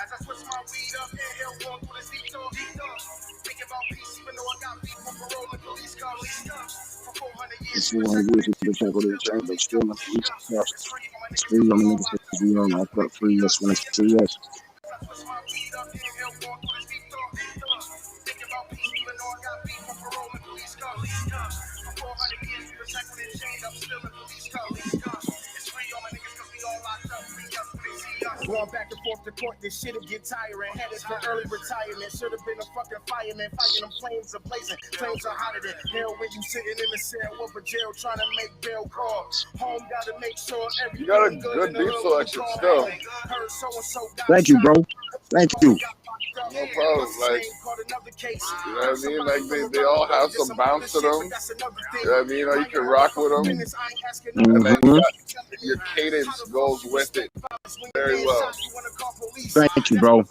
As I switch my weed up, inhale, going through this deep thought. Thinking about peace, even though I got beef from parole and police cars. For 400 years, It's 400 years to check with the change, but still not police cuffs. It's free on the niggas because we all locked up. Free us when it's free us. Going back and forth to court, this shit'll get tiring. Headed for early retirement. Should have been a fucking fireman fighting them flames are blazing. Flames are hotter than hell when you sitting in the cell of a jail trying to make bail calls. Home gotta make sure everything You got a good good beat selection still. Thank you, bro. Thank you. No problem. Like, you know what I mean? Like they all have some bounce to them. You know what I mean? Or you can rock with them. And then your cadence goes with it very well. Thank you, bro. No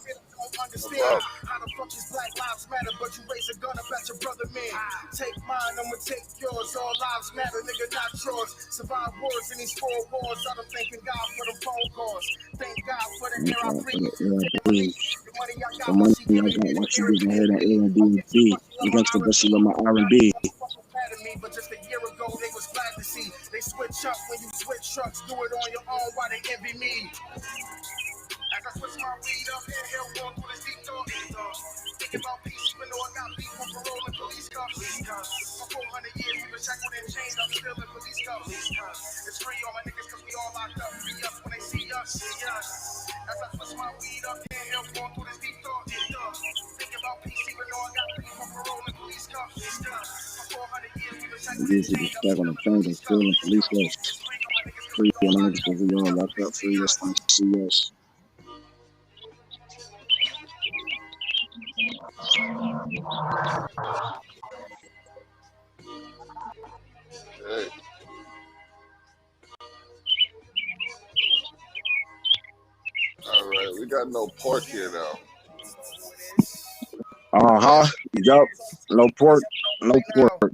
How the fuck is Black Lives Matter, but you raise a gun up at your brother, man? Take mine, I'ma take yours. All lives matter, nigga, not yours. Survive wars in these 4 wars. I'm thanking God for the phone calls. Thank God for the air I breathe. The money I got, What you giving her that Airbnb? You gangsta, but she love my R&B. But just a year ago, they was glad to see. They switch up when you switch trucks. Do it on your own while they envy me. As I switch my weed up, inhale, walk with a deep thought. Think about peace, even though I got beat from parole and police cuffs. For 400 years, we been shackled and chained, I'm still in police cuffs. It's free, all my niggas, cause we all locked up. Free us when they see us. As I switch my weed up, inhale, walk with a deep thought. Think about peace, even though I got beat from parole and police cuffs. For 400 years, we been shackled and chained, I'm still in police cuffs. Free all my niggas, cause we all locked up. Free us when they see us. Hey. All right, we got no pork here now. Yup. No pork. No pork.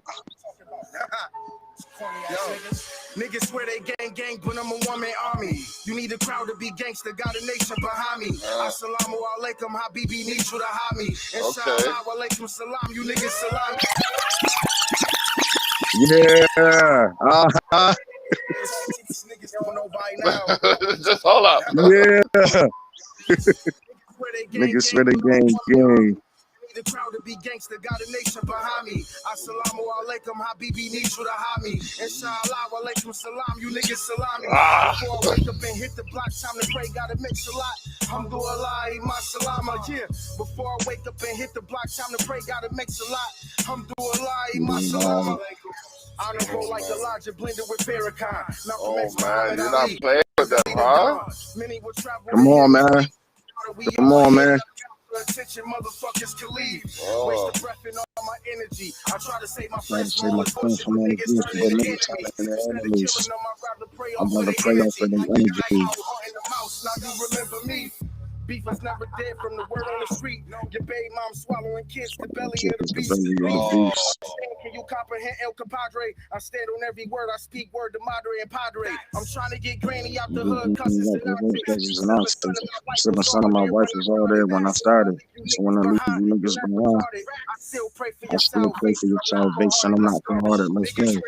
Niggas swear they gang, but I'm a one-man army. You need a crowd to be gangster, got a nation behind me. Assalamu alaikum, habibi, need you to hide me. Inshallah, alaikum salam, you niggas salam. Yeah. Niggas don't know by now. Just hold up. Yeah. Niggas swear they gang. The crowd to be gangster, got a nation behind me. Assalamu alaikum, habibi, need you to hide me. Inshallah, alaikum salam, you niggas salami. Before I wake up and hit the block, time to pray, gotta mix a lot. Alhamdulillah, my salama, yeah. Before I wake up and hit the block, time to pray, gotta mix a lot. Alhamdulillah, my salama. Honorable like Elijah, blended with Farrakhan. Oh man, you're not playing with them, huh? Come on, man. Come on, man. Attention, motherfuckers can leave. Waste the breath and all my energy. I try to save my friends from all this bullshit, but niggas turn into enemies. I'm gonna pray out for them energy. Now you remember me. Beef is never dead from the word on the street. Your baby mom swallowing kids, the belly of the beast. Can you comprehend El Compadre? I stand on every word I speak, word to Madre and Padre. I'm trying to get Granny out the hood, cousins and aunties. The son of my wife was all there when I started. So when I leave you niggas behind, I still pray for your salvation. I'm not hard. Let's go.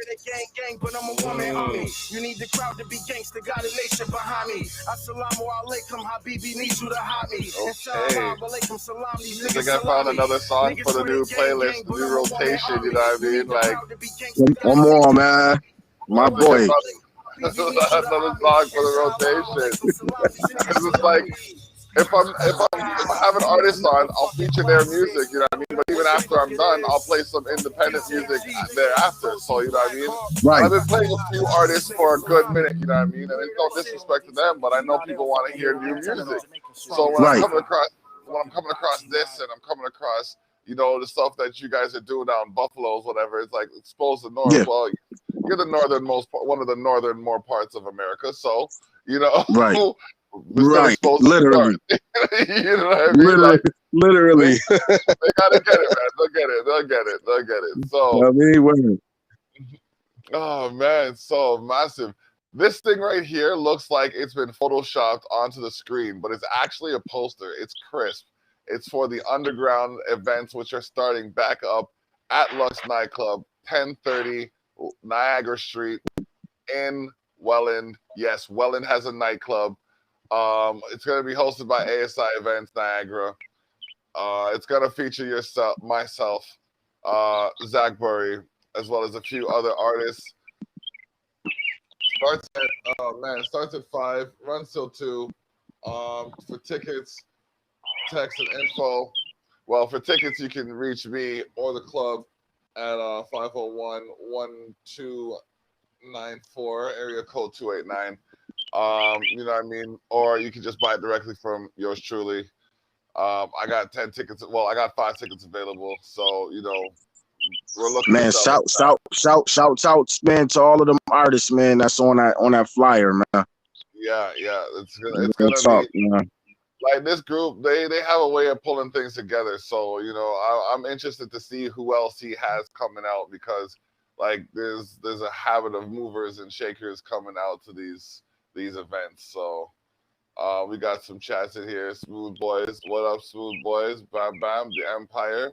But I'm a woman army. You need the crowd to be gangster, got a nation behind me. Assalamu alaikum, habibi, need you to hide me. Okay. I think I found another song for the new playlist, the new rotation, you know what I mean? Like, one more, man. My boy. Another song for the rotation. It's like, if I have an artist on, I'll feature their music, you know what I mean? But even after I'm done, I'll play some independent music thereafter. So, you know what I mean? Right. I've been playing a few artists for a good minute, you know what I mean? And it's no disrespect to them, but I know people want to hear new music. So when I'm coming across this and I'm coming across, you know, the stuff that you guys are doing out in Buffalo's, whatever, it's like exposed the north. Yeah. Well, you're the northernmost, one of the northernmost parts of America, so you know. Right. Right. Literally. You know what I mean? Literally. They gotta get it, man. They'll get it. So. I mean, oh man, so massive. This thing right here looks like it's been photoshopped onto the screen, but it's actually a poster. It's crisp. It's for the underground events, which are starting back up at Lux Nightclub, 1030 Niagara Street in Welland. Yes, Welland has a nightclub. It's going to be hosted by ASI Events Niagara. It's going to feature myself, Zach Burry, as well as a few other artists. Starts at 5, runs till 2. For tickets, text and info. Well, for tickets, you can reach me or the club at 501-1294, area code 289. You know what I mean? Or you can just buy it directly from yours truly. I got 10 tickets. Well, I got 5 tickets available. So, you know, we're looking Man, to sell shouts out, man, to all of them artists, man, that's on that flyer, man. Yeah, it's Real gonna talk, be man. like this group. They have a way of pulling things together. So you know, I'm interested to see who else he has coming out, because like there's a habit of movers and shakers coming out to these events. So we got some chats in here. Smooth Boys, what up, Smooth Boys? Bam Bam, the Empire.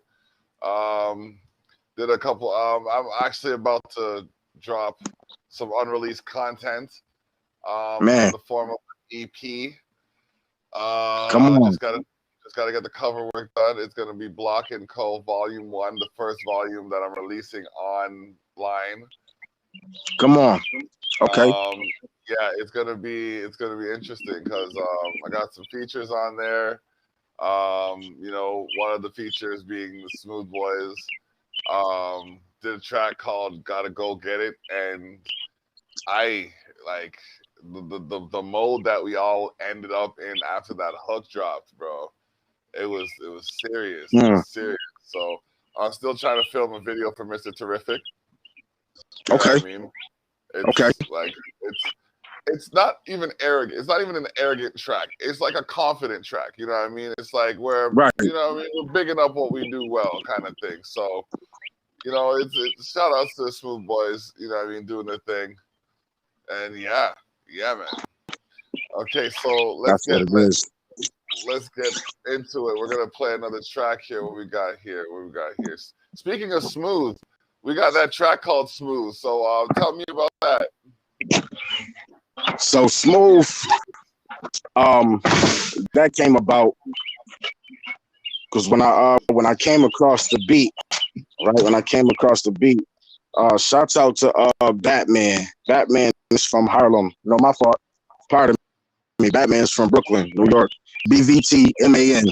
Did a couple. I'm actually about to drop some unreleased content Man, in the form of an EP. come on. Just gotta get the cover work done. It's gonna be Block and Co. Volume 1, the first volume that I'm releasing online. Come on. Okay. Yeah, it's gonna be interesting because I got some features on there. You know, one of the features being the Smooth Boys. Did a track called "Gotta Go Get It," and I like the mode that we all ended up in after that hook dropped, bro. It was serious. It was serious. So I'm still trying to film a video for Mr. Terrific. You know Okay. what I mean? It's Okay. like it's not even arrogant. It's not even an arrogant track. It's like a confident track. You know what I mean? It's like where Right. you know what I mean, we're bigging up what we do well, kind of thing. So you know, it's shout outs to the Smooth Boys. You know what I mean, doing their thing. And yeah, man. Okay, so let's get into it. We're gonna play another track here. What we got here? Speaking of smooth, we got that track called Smooth. So tell me about that. So Smooth, that came about because when I came across the beat, right? When I came across the beat, shouts out to Batman. Batman is from Harlem. No, my fault. Pardon me. Batman's from Brooklyn, New York. BVTMAN.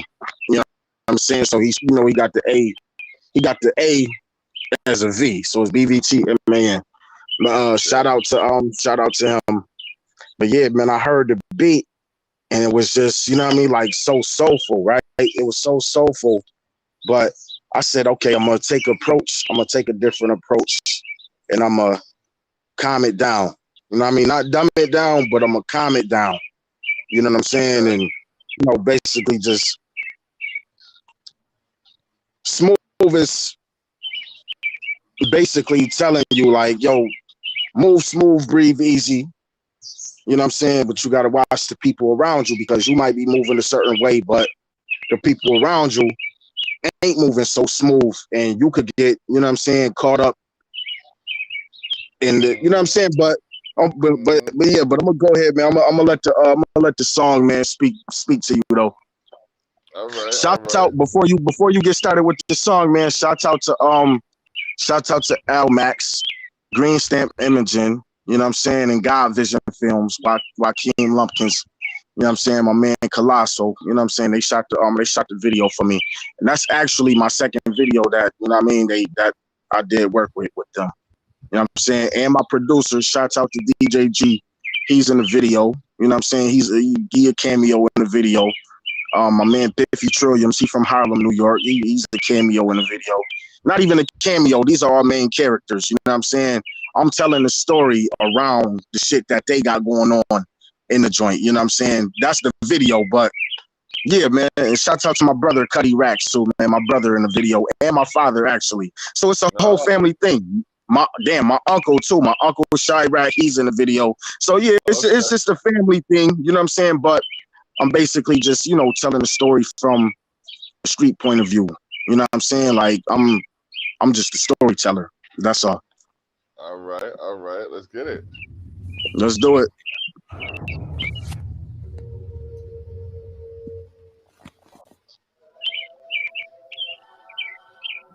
You know what I'm saying? So he's, you know, he got the A. He got the A as a V. So it's BVTMAN. Shout out to him. But yeah, man, I heard the beat and it was just, you know what I mean, like so soulful, right? It was so soulful. But I said, okay, I'm gonna take a different approach, and I'm gonna calm it down. You know what I mean? Not dumb it down, but I'm gonna calm it down. You know what I'm saying? And you know, basically just Smooth is basically telling you like, yo, move smooth, breathe easy. You know what I'm saying? But you gotta watch the people around you, because you might be moving a certain way, but the people around you ain't moving so smooth, and you could get, you know what I'm saying, caught up in the, you know what I'm saying. But yeah, but I'm gonna go ahead, man. I'm gonna let the song, man, speak to you though. All right. Shout out before you get started with the song, man. Shout out to Al Max, Green Stamp Imaging, you know what I'm saying, and God Vision Films, Joaquin Lumpkins. You know what I'm saying? My man Colosso, you know what I'm saying? They shot the video for me. And that's actually my second video that, you know what I mean, that I did work with them. You know what I'm saying? And my producer, shouts out to DJ G. He's in the video. You know what I'm saying? He a cameo in the video. My man Biffy Trilliums, he from Harlem, New York. He's a cameo in the video. Not even a cameo. These are our main characters. You know what I'm saying? I'm telling the story around the shit that they got going on in the joint. You know what I'm saying? That's the video. But yeah, man. And shout out to my brother Cuddy Rax too, man. My brother in the video, and my father actually. So it's a whole family thing. My uncle too. My uncle Chirac, he's in the video. So yeah, it's just a family thing. You know what I'm saying? But I'm basically just, you know, telling the story from a street point of view. You know what I'm saying? Like I'm just a storyteller. That's all. All right. Let's get it. Let's do it.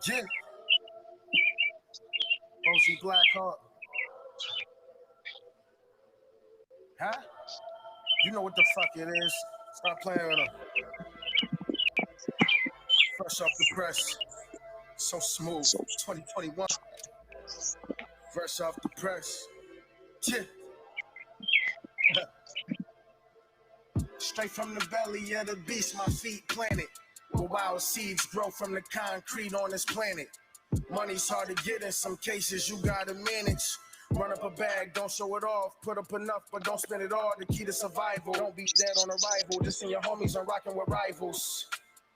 Jin. Bozie Blackhawk. Huh? You know what the fuck it is. Stop playing with her. Fresh off the press. So smooth. 2021. Fresh off the press. Yeah. Straight from the belly of the beast, my feet planted. Where wild seeds grow from the concrete on this planet. Money's hard to get in some cases, you gotta manage. Run up a bag, don't show it off. Put up enough, but don't spend it all. The key to survival. Don't be dead on arrival. This and your homies are rocking with rivals.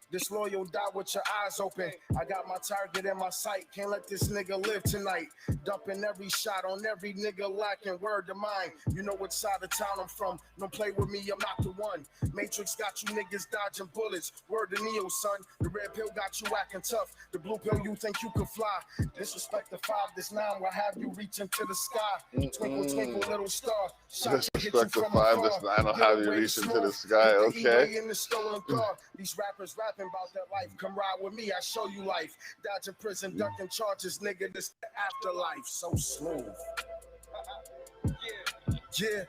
Disloyal, die with your eyes open. I got my target in my sight. Can't let this nigga live tonight. Dumping every shot on every nigga lacking word to mine. You know what side of town I'm from. Don't play with me, I'm not the one. Matrix got you niggas dodging bullets. Word to Neo, son. The red pill got you acting tough. The blue pill, you think you can fly. Disrespect the 5, this 9 will have you reaching to the sky. Twinkle, twinkle, little star. Disrespect the 5, this 9 will have you reaching to the sky. Okay. In the stolen car. These rappers rapping about that life. Come ride with me, I show you life. Dodging prison, ducking charges, nigga. This the afterlife. So smooth. Yeah.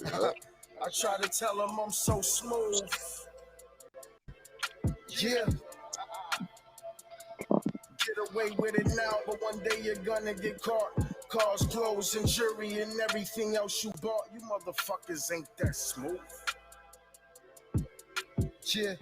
I try to tell them I'm so smooth. Yeah. Get away with it now, but one day you're gonna get caught. Cars, clothes, and jury, and everything else you bought. You motherfuckers ain't that smooth. Yeah.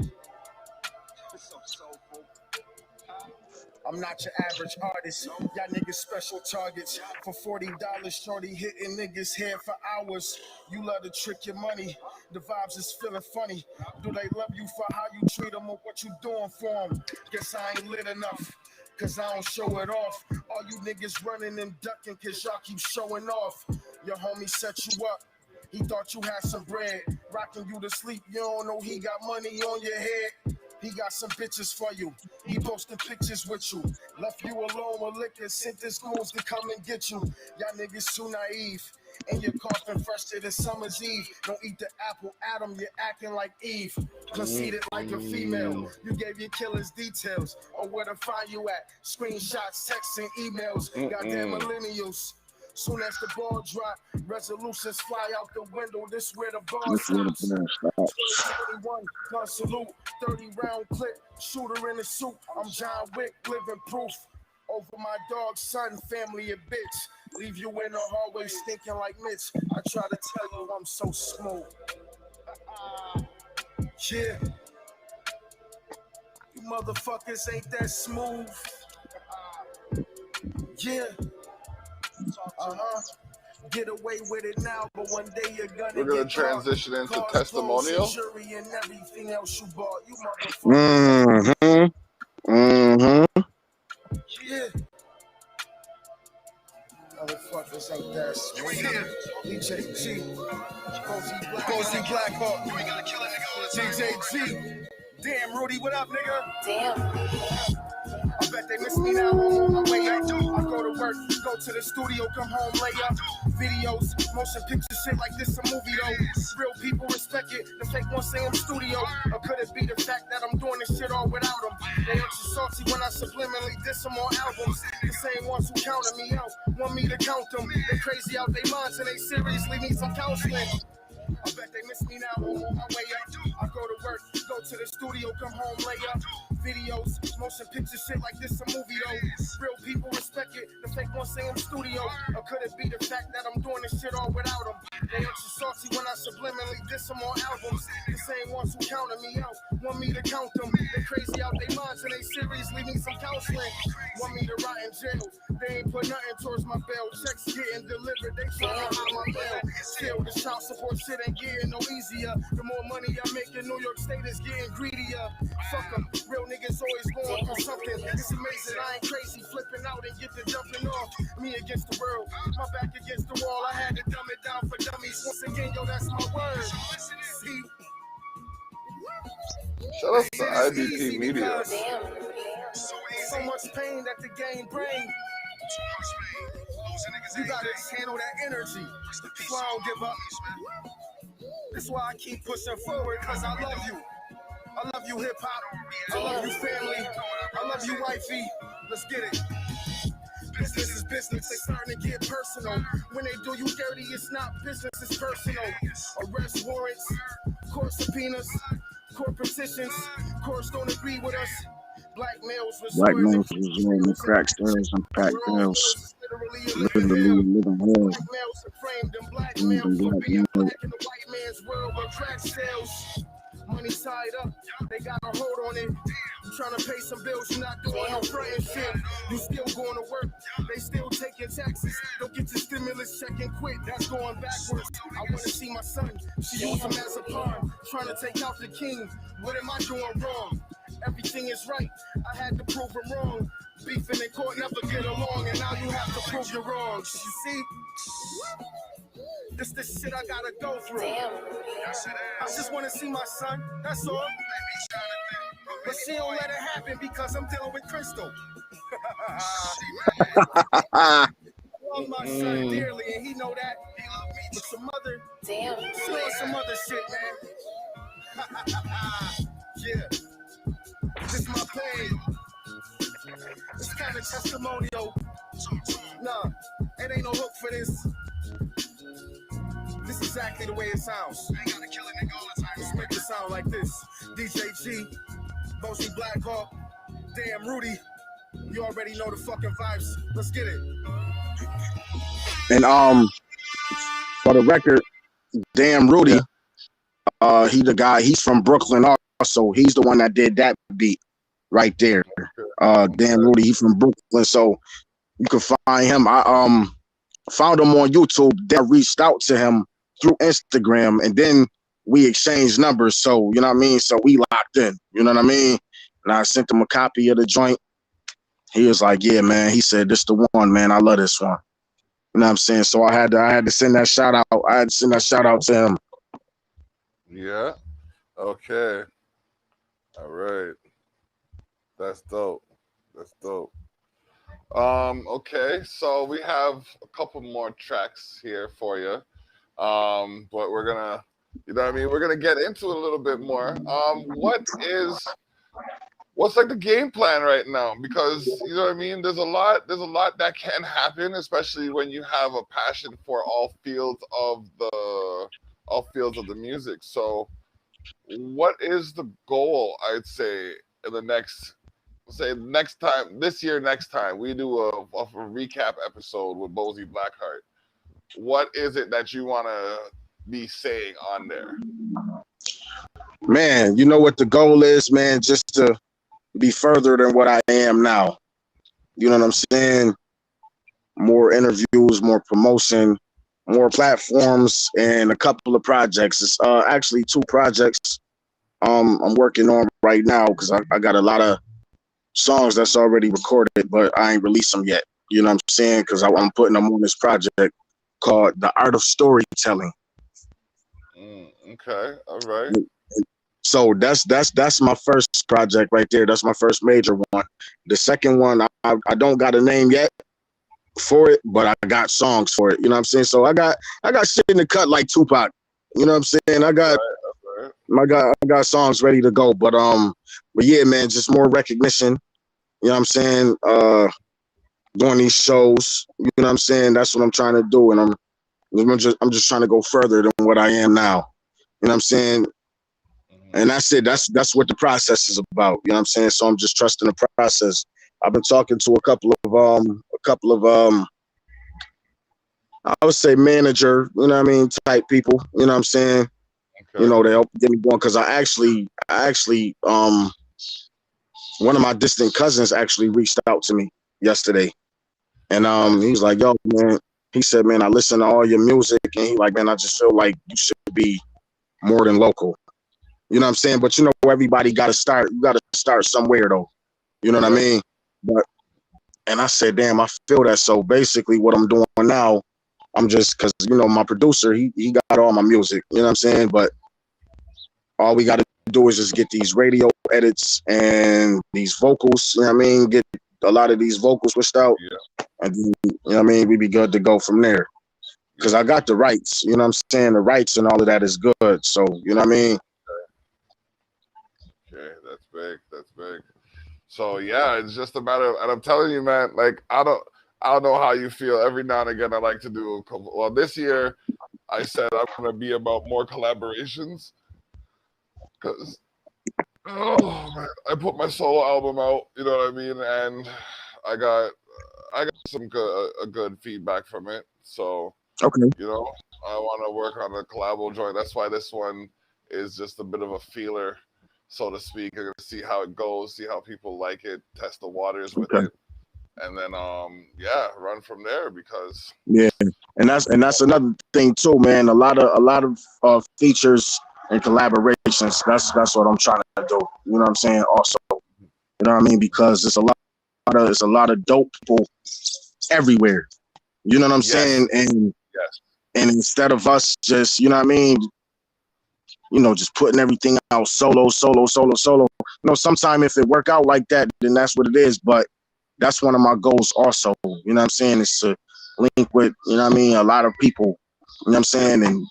I'm not your average artist. Y'all niggas special targets. For $40, shorty hitting niggas head for hours. You love to trick your money. The vibes is feeling funny. Do they love you for how you treat them or what you doing for them? Guess I ain't lit enough, cause I don't show it off. All you niggas running and ducking cause y'all keep showing off. Your homie set you up. He thought you had some bread. Rocking you to sleep. You don't know he got money on your head. He got some bitches for you. He posting pictures with you. Left you alone with liquor. Sent his goons to come and get you. Y'all niggas too naive. And you're coughing fresh to the summer's eve. Don't eat the apple, Adam. You're acting like Eve. Conceited like a female. You gave your killers details on where to find you at. Screenshots, texts, and emails. Goddamn millennials. Soon as the ball drop, resolutions fly out the window. This where the ball stops. 2021, gun salute, 30-round clip, shooter in a suit. I'm John Wick, living proof. Over my dog's son, family a bitch. Leave you in the hallway stinking like Mitch. I try to tell you I'm so smooth. Yeah. You motherfuckers ain't that smooth. Yeah. Get away with it now, but one day you're gonna We're gonna transition into testimonial. Jury and everything else you bought. You Yeah. Motherfuckers ain't that smooth. DJ Bozie Blackhawk. DJ G. Damn, Rudy, what up, nigga? Damn. I bet they miss me now. I'm on my way up. I go to work, go to the studio, come home, lay up. Videos, motion picture shit like this a movie though. Real people respect it. The fake ones say I'm studio. Or could it be the fact that I'm doing this shit all without them? They extra salty when I subliminally diss them on albums. The same ones who counted me out want me to count them. They crazy out their minds and they seriously need some counseling. I bet they miss me now. I'm on my way up. I go to work, go to the studio, come home, lay up. Videos, motion picture shit like this a movie though. Real people respect it. The fake ones say I'm studio. Or could it be the fact that I'm doing this shit all without them? They extra salty when I subliminally diss them on albums. The same ones who counted me out want me to count them. They crazy out their minds and they seriously need some counseling. Want me to rot in jail. They ain't put nothing towards my bail. Checks getting delivered. They trying to hide my bail. Still, the child support shit ain't getting no easier. The more money I make in New York State is getting greedier. Fuck them. Real niggas always going for something. It's amazing I ain't crazy flipping out and get to jumping off. Me against the world, my back against the wall. I had to dumb it down for dummies. Once again, yo, that's my word. See? Shout out to IBP Media. So much pain that the game brings. You gotta just handle that energy. So I don't give up. That's why I keep pushing forward, cause I love you. I love you, hip hop. I love you, family. I love you, wifey. Let's get it. Business is business. They starting to get personal. When they do you dirty, it's not business, it's personal. Arrest warrants, Court subpoenas, court petitions, courts don't agree with us. Black males Black resorting males to resorting to crack stairs and pack where all girls. males is literally a Literally living hell. living hell. Black males are framed in black Framed males in for black being males. black in the white man's world where crack sells. Money tied up, they got a hold on it. Trying to pay some bills, you're not doing no frontin' shit. You still going to work, they still taking taxes. Don't get your stimulus check and quit, that's going backwards. I want to see my son, she use him as a pawn. Trying to take out the king, what am I doing wrong? Everything is right, I had to prove him wrong. Beefing in court never get along, and now you have to prove you're wrong. You see? This the shit I gotta go through. I just wanna see my son, that's all. But she don't let it happen because I'm dealing with Crystal. I love my son dearly, and he know that. But some other, she on some other shit, man. Yeah, this my pain. It's kind of testimonial. Nah, it ain't no hook for this. This is exactly the way it sounds. Let's make it sound like this. DJ G, Bozie Blackhawk, Damn Rudy. You already know the fucking vibes. Let's get it. And for the record, Damn Rudy, he the guy. He's from Brooklyn also. He's the one that did that beat right there. Damn Rudy, he from Brooklyn, so you can find him. I found him on YouTube. Then reached out to him through Instagram, and then we exchanged numbers. So you know what I mean. So we locked in. You know what I mean. And I sent him a copy of the joint. He was like, "Yeah, man." He said, "This the one, man. I love this one." You know what I'm saying? So I had to send that shout out. I had to send that shout out to him. Yeah. Okay. All right. That's dope. That's dope. Okay, so we have a couple more tracks here for you. But we're gonna, you know what I mean? We're gonna get into it a little bit more. What's like the game plan right now? Because you know what I mean, there's a lot that can happen, especially when you have a passion for all fields of the music. So what is the goal, I'd say, in the next next time we do a recap episode with Bozie Blackheart? What is it that you want to be saying on there? Man, you know what the goal is, man? Just to be further than what I am now. You know what I'm saying? More interviews, more promotion, more platforms, and a couple of projects. It's actually 2 projects I'm working on right now because I got a lot of songs that's already recorded, but I ain't released them yet. You know what I'm saying? Because I'm putting them on this project called The Art of Storytelling. Okay, all right. So that's my first project right there. That's my first major one. The second one, I don't got a name yet for it, but I got songs for it. You know what I'm saying? So I got shit in the cut like Tupac. You know what I'm saying? I got songs ready to go. But yeah, man, just more recognition. You know what I'm saying? Doing these shows. You know what I'm saying? That's what I'm trying to do, and I'm just trying to go further than what I am now. You know what I'm saying? And that's it. That's what the process is about. You know what I'm saying? So I'm just trusting the process. I've been talking to a couple of I would say manager, you know what I mean, type people. You know what I'm saying? Okay. You know, they help get me going because I actually one of my distant cousins actually reached out to me yesterday. And he was like, "Yo, man," he said, "Man, I listen to all your music," and he like, "Man, I just feel like you should be more than local." You know what I'm saying? But you know, everybody got to start. You got to start somewhere, though. You know what I mean? And I said, "Damn, I feel that." So basically, what I'm doing now, I'm just because you know my producer, he got all my music. You know what I'm saying? But all we got to do is just get these radio edits and these vocals. You know what I mean? Get a lot of these vocals switched out, and then, you know what I mean? We be good to go from there. Because I got the rights. You know what I'm saying? The rights and all of that is good. So you know what I mean? Okay, that's big. That's big. So yeah, it's just a matter of, and I'm telling you, man, like I don't know how you feel. Every now and again, I like to do a couple. Well, this year, I said I'm gonna be about more collaborations. because oh man, I put my solo album out, you know what I mean, and I got some good feedback from it. So Okay. you know, I want to work on a collabo joint. That's why this one is just a bit of a feeler, so to speak. I'm gonna see how it goes, see how people like it, test the waters with it, and then run from there because and that's another thing too, man. A lot of features and collaborations. That's what I'm trying to do. You know what I'm saying? Also, you know what I mean? Because it's a lot of dope people everywhere. You know what I'm saying? And instead of us just, you know what I mean, just putting everything out solo. You know, sometime if it work out like that, then that's what it is. But that's one of my goals also. You know what I'm saying? Is to link with, you know what I mean, a lot of people. You know what I'm saying? And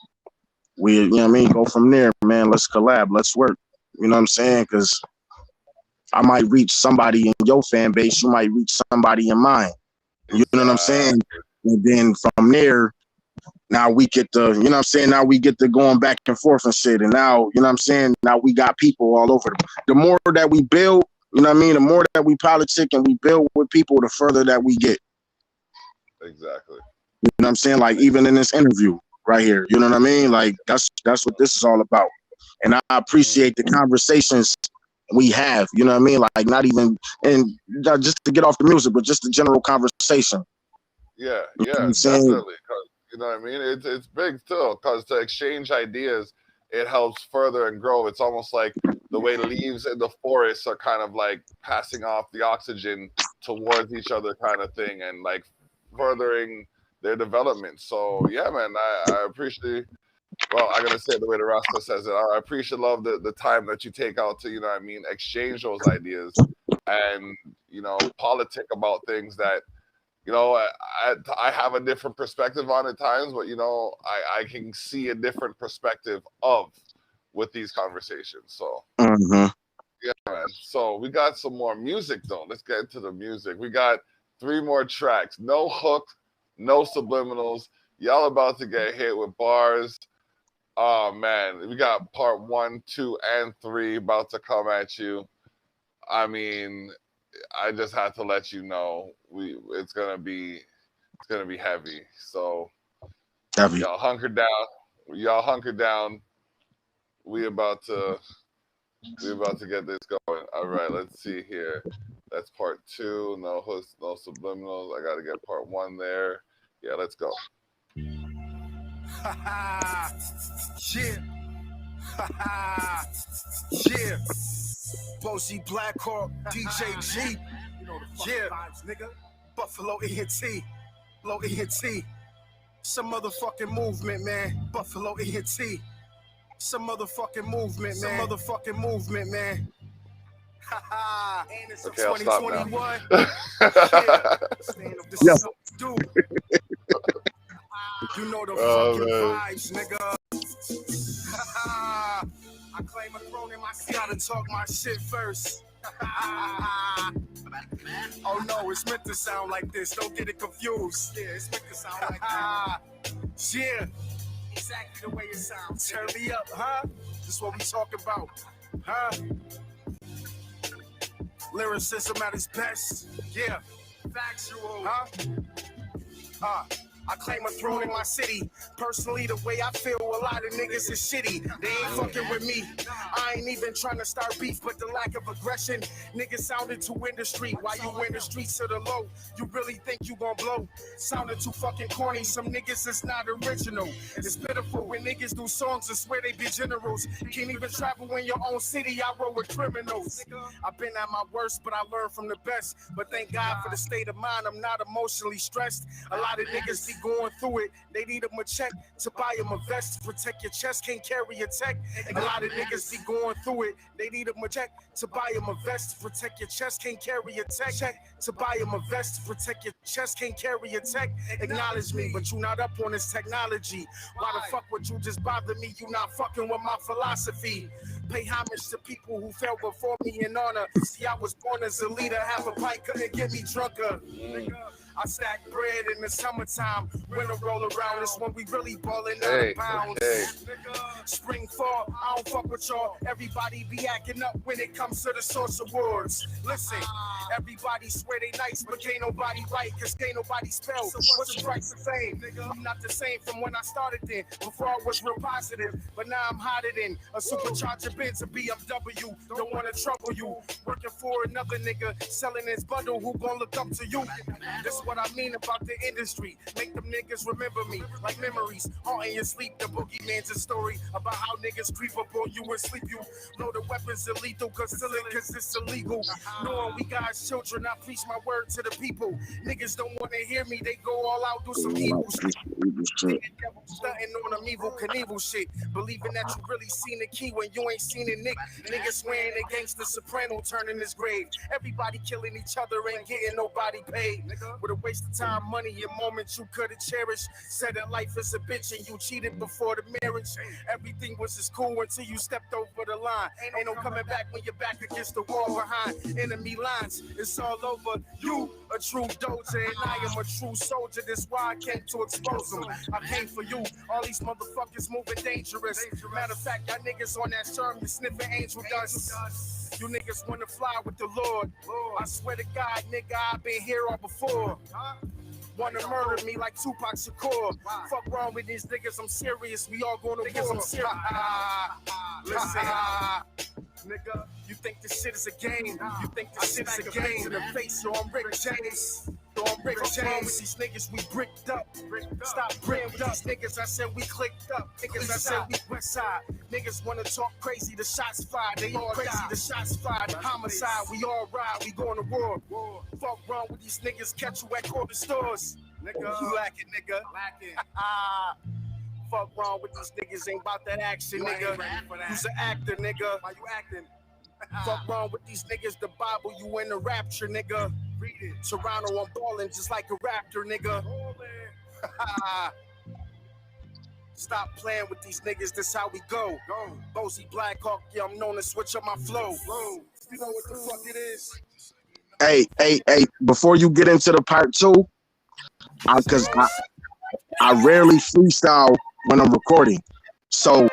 we, you know what I mean, go from there, man. Let's collab. Let's work. You know what I'm saying? Because I might reach somebody in your fan base. You might reach somebody in mine. You know what I'm saying? And then from there, now we get the, you know what I'm saying? Now we get the going back and forth and shit. And now, you know what I'm saying? Now we got people all over. The more that we build, you know what I mean? The more that we politic and we build with people, the further that we get. Exactly. You know what I'm saying? Like even in this interview right here, you know what I mean? Like that's what this is all about. And I appreciate the conversations we have, you know what I mean? Like not even, and just to get off the music, but just the general conversation. Yeah, You know what I'm definitely. You know what I mean? It's big too, because to exchange ideas, it helps further and grow. It's almost like the way leaves in the forest are kind of like passing off the oxygen towards each other kind of thing and like furthering their development. So yeah, man, I appreciate, well, I'm gonna say it the way the Rasta says it. I appreciate love the time that you take out to, you know what I mean, exchange those ideas and, you know, politic about things that, you know, I have a different perspective on at times, but, you know, I can see a different perspective of with these conversations. So, yeah, man. So we got some more music, though. Let's get into the music. We got 3 more tracks. No hook, no subliminals. Y'all about to get hit with bars. Oh, man. We got part 1, 2, and 3 about to come at you. I mean, I just had to let you know it's gonna be heavy. So y'all hunker down. We about to get this going. All right, let's see here. That's part 2. No hooks, no subliminals. I gotta get part 1 there. Yeah, let's go. Yeah. Bozie Blackhawk, DJ G. You know the vibes, nigga. Buffalo ENT. Buffalo ENT. Some motherfucking movement, man. Buffalo ENT. Some motherfucking movement, man. Some motherfucking movement, man. And it's Okay, I'll stop now. 2021. Yes. Dude. You know the fucking vibes, nigga. I claim a throne in my seat. Gotta talk my shit first. Oh no, it's meant to sound like this. Don't get it confused. Yeah, it's meant to sound like that. Yeah, exactly the way it sounds. Turn me up, huh? This what we talk about, huh? Lyricism at its best. Yeah, factual, huh? I claim a throne in my city. Personally, the way I feel, a lot of niggas is shitty. They ain't fucking with me. I ain't even trying to start beef, but the lack of aggression. Niggas sounded too in the street. While you in the streets to the low, you really think you gon' blow? Sounded too fucking corny. Some niggas is not original. It's pitiful when niggas do songs and swear they be generals. Can't even travel in your own city. I roll with criminals. I've been at my worst, but I learned from the best. But thank God for the state of mind. I'm not emotionally stressed. A lot of niggas be going through it. They need them a check to buy them a vest to protect your chest. Can't carry a tech. A lot of niggas be going through it. They need them a check to buy them a vest to protect your chest. Can't carry a tech. Check to buy them a vest to protect your chest. Can't carry a tech. Acknowledge me, but you not up on this technology. Why the fuck would you just bother me? You not fucking with my philosophy. Pay homage to people who fell before me in honor. See, I was born as a leader. Half a pint couldn't get me drunker. I stack bread in the summertime. Winter roll around, it's when we really ballin' out of bounds. Spring, fall, I don't fuck with y'all. Everybody be acting up when it comes to the Source Awards. Listen, everybody swear they nice, but can't nobody write, cause can't nobody spell. So what's the price of fame? I'm not the same from when I started then. Before I was real positive, but now I'm hotter than a supercharger Benz, a BMW. Don't wanna trouble you. Working for another nigga, selling his bundle, who gon' look up to you? That's what I mean about the industry. Make them niggas remember me like memories. Haunting your sleep, the boogeyman's a story about how niggas creep up on you and sleep you. Know the weapons are lethal, cause it's illegal. Knowing we God's children, I preach my word to the people. Niggas don't wanna hear me, they go all out, do some evil shit. Stunting on them evil Knievel shit. Believing that you really seen the key when you ain't seen it, Nick. Niggas swearing against the soprano turning his grave. Everybody killing each other, ain't getting nobody paid. With a waste of time, money, and moments you could've cherished. Said that life is a bitch and you cheated before the marriage. Everything was as cool until you stepped over the line. Ain't no coming back when you're back against the wall behind enemy lines. It's all over. You a true doja and I am a true soldier. That's why I came to expose them. I came for you. All these motherfuckers moving dangerous. Matter of fact, y'all niggas on that sherm, you sniffing angel dust. You niggas wanna fly with the Lord. I swear to God, nigga, I've been here all before. Wanna murder me like Tupac Shakur. Fuck wrong with these niggas, I'm serious. We all going to war. I'm serious. Listen, nigga, you think this shit is a game? You think this shit is a game? In the face, so I'm Rick James. With these niggas, we bricked up. Stop praying with these niggas. I said we clicked up. Niggas, I said we west side. Niggas wanna talk crazy. The shots fired. They all crazy. The shots fired. Homicide. We all ride. We going to war. Fuck wrong with these niggas. Catch you at corner stores. Nigga, you lacking, nigga. Fuck wrong with these niggas. Ain't about that action, nigga. You's an actor, nigga. Why you acting? Fuck wrong with these niggas. The Bible, you in the rapture, nigga. Read it. Toronto, I'm ballin' just like a raptor, nigga. Stop playing with these niggas, that's how we go. Bozie Blackhawk, yeah, I'm known to switch up my flow. You know what the fuck it is? Hey, before you get into the part two, because I rarely freestyle when I'm recording. So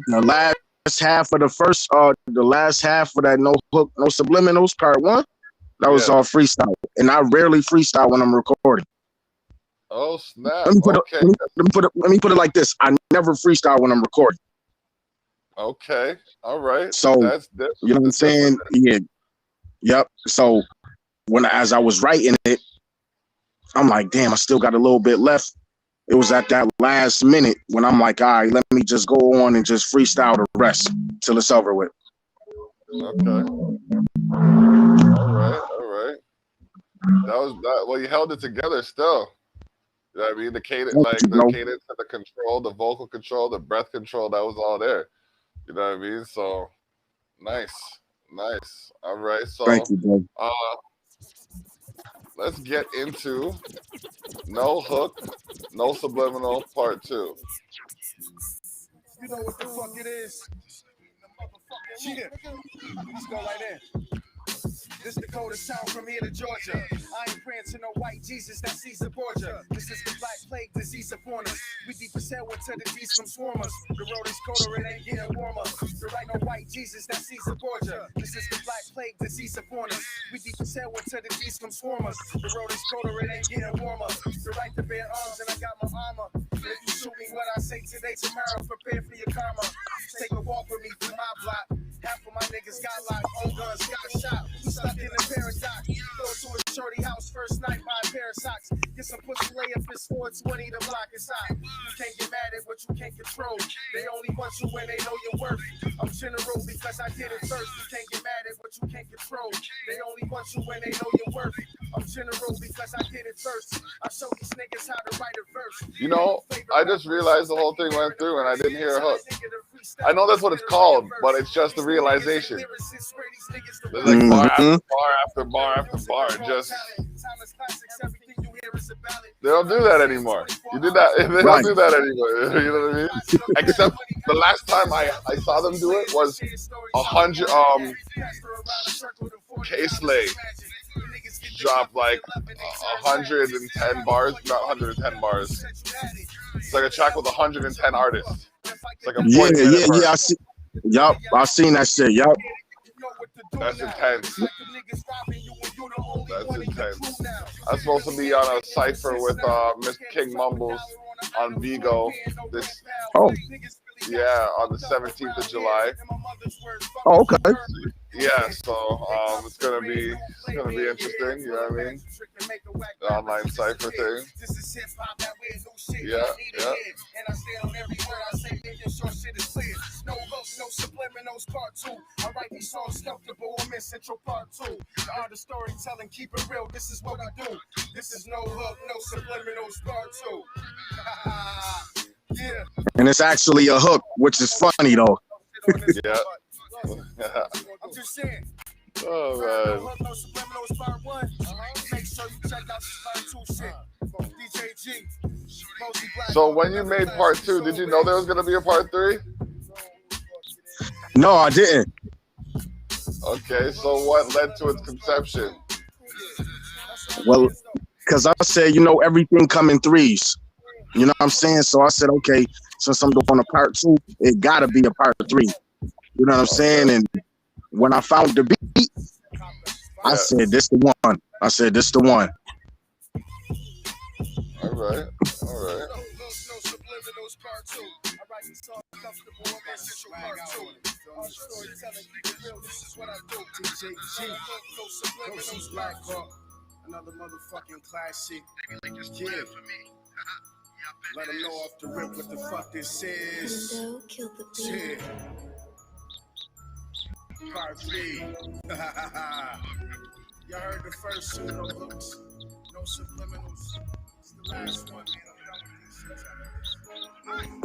the last half of the last half of that no hook, no subliminals, part one, that was all freestyle. And I rarely freestyle when I'm recording. Oh snap! Let me put it like this: I never freestyle when I'm recording. Okay, all right. So that's you know what I'm saying? Yeah, yep. So as I was writing it, I'm like, damn, I still got a little bit left. It was at that last minute when I'm like, all right, let me just go on and just freestyle the rest till it's over with. Okay. All right. That was that. Well, you held it together still. You know what I mean? The cadence, cadence and the control, the vocal control, the breath control, that was all there. You know what I mean? So nice. All right. So thank you, bro. Let's get into No Hook, No Subliminal Part 2. You know what the fuck it is? Yeah. Let's go right there. This the coldest town from here to Georgia. I ain't praying to no white Jesus, that's Caesar Borgia. This is the black plague disease upon us. We deep as hell until the G's come swarm us. The road is colder, it ain't getting warmer. There ain't no white Jesus, that's Caesar Borgia. This is the black plague disease upon us. We deep as hell until the G's come swarm us. The road is colder, it ain't getting warmer. The right to bear arms and I got my armor. If you shoot me what I say today, tomorrow, prepare for your karma. Take a walk with me through my block. Half of my niggas got locked, old guns got shot. Stuck in the paradox. Go to a shorty house first night, buy a pair of socks. Get some pussy lay up, it's 420, the block inside. You can't get mad at what you can't control. They only want you when they know your worth. I'm general because I did it first. You can't get mad at what you can't control. They only want you when they know your worth. I'm general because I did it first. I show these niggas how to write a verse. You know, I just realized the whole thing went through and I didn't hear a hook. I know that's what it's called, but it's just the realization. There's like bar after bar after bar. Just they don't do that anymore. You did that. They don't do that anymore. You know what I mean? Except the last time I saw them do it was 100 K-Slay. drop like 110 bars, not 110 bars. It's like a track with 110 artists. It's like a 40-minute verse. I see. Yup, I seen that shit. Yup. That's intense. That's intense. I'm supposed to be on a cypher with Mr. King Mumbles on Vigo. Oh. Yeah, on the 17th of July. Oh, okay. Yeah, so it's gonna be interesting. You know what I mean? The online cipher thing. Yeah. No subliminals part 2. I write these songs comfortable. I'm in Central Part 2. The art of storytelling, keep it real. This is what we do. This is no hook, no subliminals part 2. Yeah. And it's actually a hook, which is funny though. Yeah. I'm just saying. Oh man. No subliminals part 1. Make sure you check out part 2 shit. DJ G. Bozie Blackhawk. So when you made part 2, did you know there was gonna be a part 3? No, I didn't. Okay, so what led to its conception? Well, because I said, everything come in threes. You know what I'm saying? So I said, okay, since I'm doing a part 2, it gotta be a part 3. You know what I'm saying? And when I found the beat, I said, this the one. I said, this the one. All right. Bozie Blackhawk, another motherfucking classic. Yeah. Let them know off the rip what the fuck this is. Yeah. Part 3. Y'all heard the first 2, no hooks, no subliminals. It's the last one, man.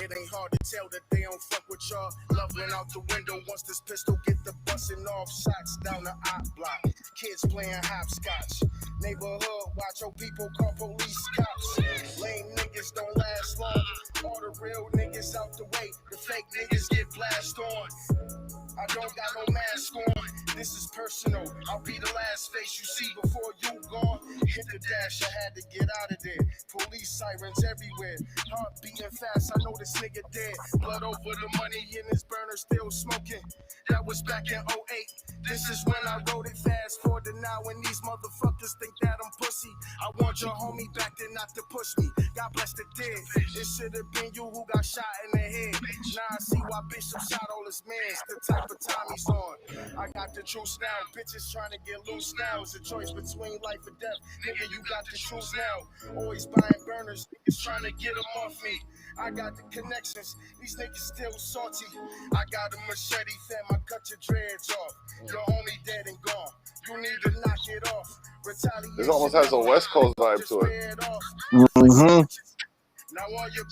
It ain't hard to tell that they don't fuck with y'all. Love went out the window once this pistol get the busting off. Shots down the op block. Kids playing hopscotch. Neighborhood, watch your people call police cops. Lame niggas don't last long. All the real niggas out the way. The fake niggas get blasted on. I don't got no mask on. This is personal. I'll be the last face you see before you gone. Hit the dash, I had to get out of there. Police sirens everywhere. Heart beating fast, I know this nigga dead. Blood over the money in his burner, still smoking. That was back in 08. This is when I wrote it. Fast forward to now when these motherfuckers think that I'm pussy. I want your homie back there not to push me. God bless the dead. It should have been you who got shot in the head. Now I see why Bishop shot all his mans. The type of time he's on. I got the truth now. Bitches trying to get loose now. It's a choice between life and death. Nigga, you got the truth now. Always buying burners. Niggas trying to get them off me. I got the connections. These niggas still salty. I got a machete, fam. I cut your dreads off. Your homie dead and gone. You need to knock it off. Retaliation. This almost has a West Coast vibe to it. Mm-hmm. Now all your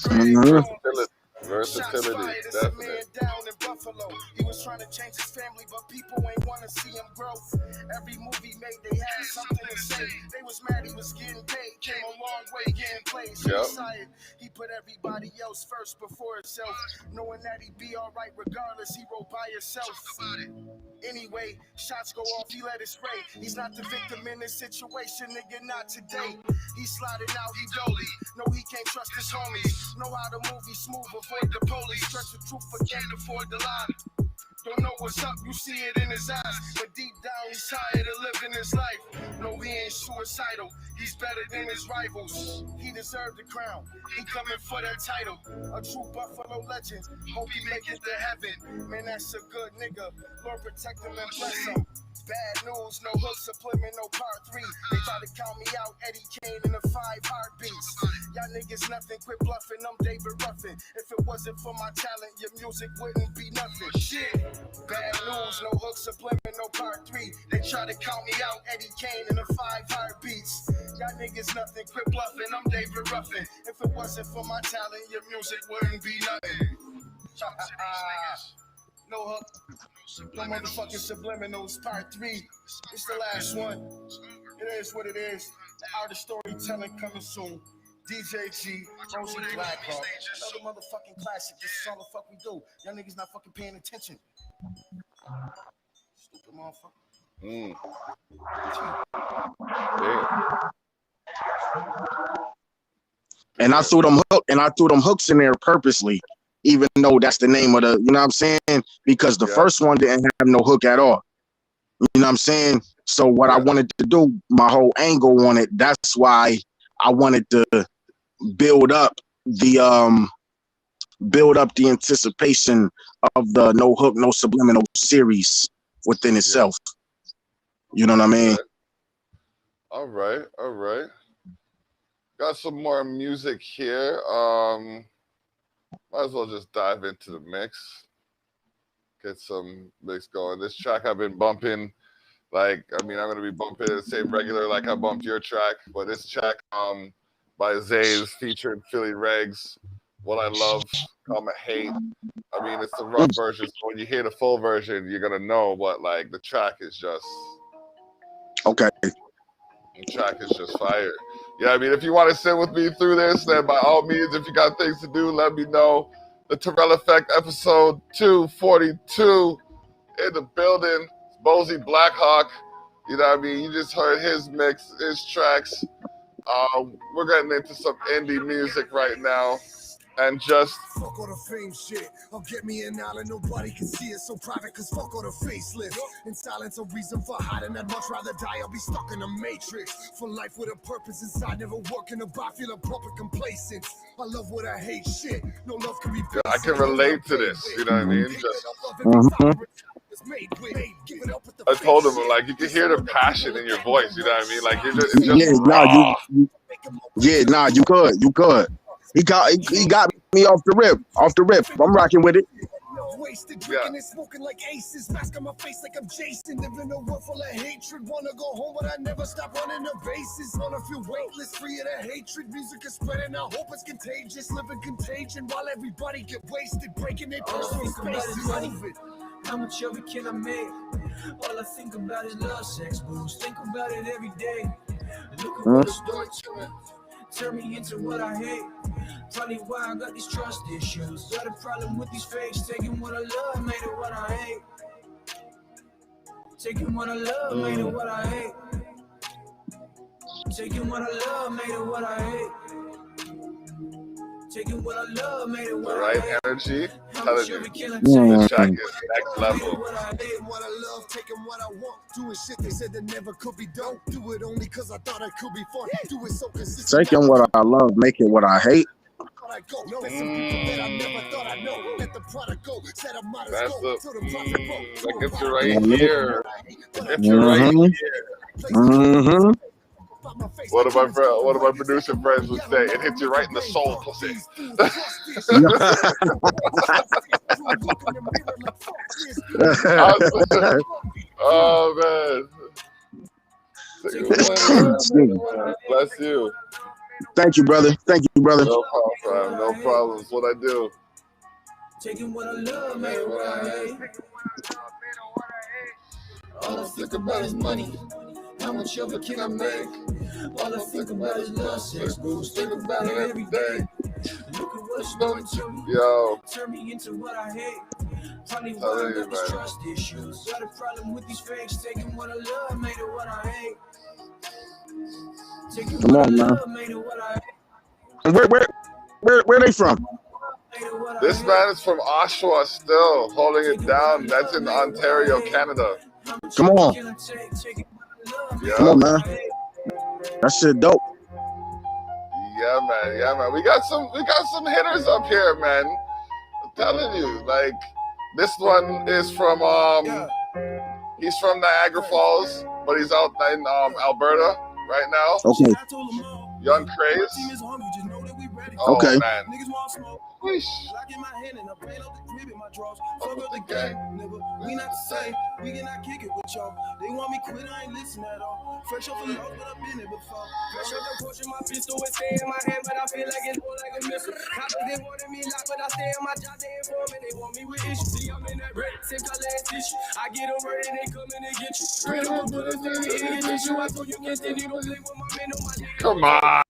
Versatility, definitely. Down in Buffalo. He was trying to change his family, but people ain't want to see him grow. Every movie made, they had something to say. They was mad he was getting paid. Came a long way getting played. So decided he put everybody else first before himself. Knowing that he'd be alright regardless, he wrote by himself. Anyway, shots go off, he let it spray. He's not the victim in this situation, nigga, not today. He's sliding out, he dolly. No, he can't trust his homies. Know how to move, he smooth, avoid the police. Stretch the truth, but can't afford the lie. Don't know what's up, you see it in his eyes. But deep down, he's tired of living his life. No, he ain't suicidal, he's better than his rivals. He deserved the crown, he coming for that title. A true Buffalo legend, hope he make it to heaven. Man, that's a good nigga, Lord protect him and bless him. Bad news, no hook, subliminal part 3. They try to count me out, Eddie Kane in the 5 heartbeats. Y'all niggas nothing, quit bluffing, I'm David Ruffin. If it wasn't for my talent, your music wouldn't be nothing. Shit. Bad news, no hook, subliminal part 3. They try to count me out, Eddie Kane in the 5 heartbeats. Y'all niggas nothing, quit bluffing, I'm David Ruffin. If it wasn't for my talent, your music wouldn't be nothing. No hook. No motherfucking subliminals, part 3. It's the last one. It is what it is. The art of storytelling coming soon. DJ G, Bozie Blackhawk. Another motherfucking classic. This is all the fuck we do. Y'all niggas not fucking paying attention. Stupid motherfucker. Damn. And I threw them hooks in there purposely, even though that's the name of the, you know what I'm saying? Because the first one didn't have no hook at all. You know what I'm saying? So what I wanted to do, my whole angle on it, that's why I wanted to build up the anticipation of the No Hook, No Subliminal series within itself. You know what I mean? All right. Got some more music here. Might as well just dive into the mix. Get some mix going. This track I've been bumping. Like, I mean, I'm gonna be bumping the same regular like I bumped your track, but this track by Zays featuring Philly Regs. What I love, Comma Hate. I mean, it's the rough version, so when you hear the full version, you're gonna know. But like, the track is just okay. The track is just fire. Yeah, I mean, if you want to sit with me through this, then by all means, if you got things to do, let me know. The Terrell Effect episode 242 in the building. Bozie Blackhawk. You know what I mean? You just heard his mix, his tracks. We're getting into some indie music right now. And just fuck all the fame shit. I'll get me an island, nobody can see it. So private, cause fuck all the facelift. In silence, a reason for hiding. I'd much rather die. I'll be stuck in a matrix. For life with a purpose inside, never working about, feel a proper complacent. I love what I hate shit. No love can be basic. I can relate to this, you know what I mean? Just I told him, like, you can hear the passion in your voice, you know what I mean? Like, you're just, it's just raw. You could. He got me off the rip. I'm rocking with it. Wasted drinking and smoking like aces, mask on my face like I'm Jason. Living a world full of hatred, wanna go home but I never stop running the bases. Wanna feel weightless, free of the hatred. Music is spreading, I hope it's contagious. Living contagion while everybody get wasted, breaking their personal spaces. How much of it can I make? All I think about is love, sex, booze. Think about it every day. Look at what the story turn me into what I hate. Probably why I got these trust issues. Got a problem with these fakes. Taking what I love, made it what I hate. Taking what I love, made it what I hate. Taking what I love, made it what I hate. Taking what I love, made it what I hate. Right energy, telling you, the track is next level. What I love, taking what I want, doing shit they said that never could be done. Do it only cause I thought it could be fun. Do it so consistent. Taking what I love, making what I hate. That's that gets you right here. Gets you right here. One of my producer friends would say, it hits you right in the soul, pussy. Oh, man. Bless you. Thank you, brother. No problem. No problems. What I do. Taking what I love, made it what I hate. All I think about is money. How much of it can I make? All I think about is love, sex, booze. Think about it every day. Look at what it's doing to me. Turn me into what I hate. Probably why I got these trust issues. Got a problem with these fakes. Taking what I love, made it what I hate. Taking what I love, made it what I hate. Where they from? This man is from Oshawa still, holding it down. That's in Ontario, Canada. Come on. Yeah. Come on, man. That shit dope. Yeah, man. We got some hitters up here, man. I'm telling you, like, this one is from he's from Niagara Falls, but he's out in Alberta right now. Okay. Young Craze. Oh, okay. Man. Weesh. The game, nigga. We not the same. We cannot kick it with y'all. They want me quit, I ain't listen at all. Fresh off the love, but I've been there before. Fresh off the porch, my pistol is stay in my hand, but I feel like it's more like a missile. Coppers, they wanted me locked, but I stay in my job, they inform me. They want me with issues. See, I'm in that red, same color as tissue. I get a word and they come in and get you. Straight up, bullets, they hit and get you. I told you can't stand it, don't play with my man on my nigga. Come on.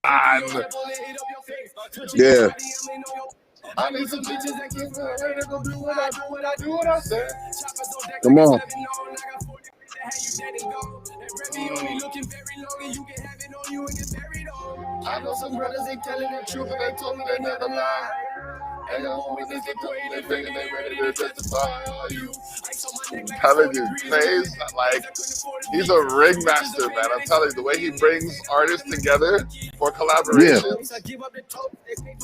Yeah. I need some bitches that keep her head and go do what I say. Come on. I know some brothers ain't telling the truth, but they told me they never lie. And the moment they get played, they figure they ready to testify on you. I'm telling you, Trey's like, he's a ringmaster, man. I'm telling you, the way he brings artists together for collaborations.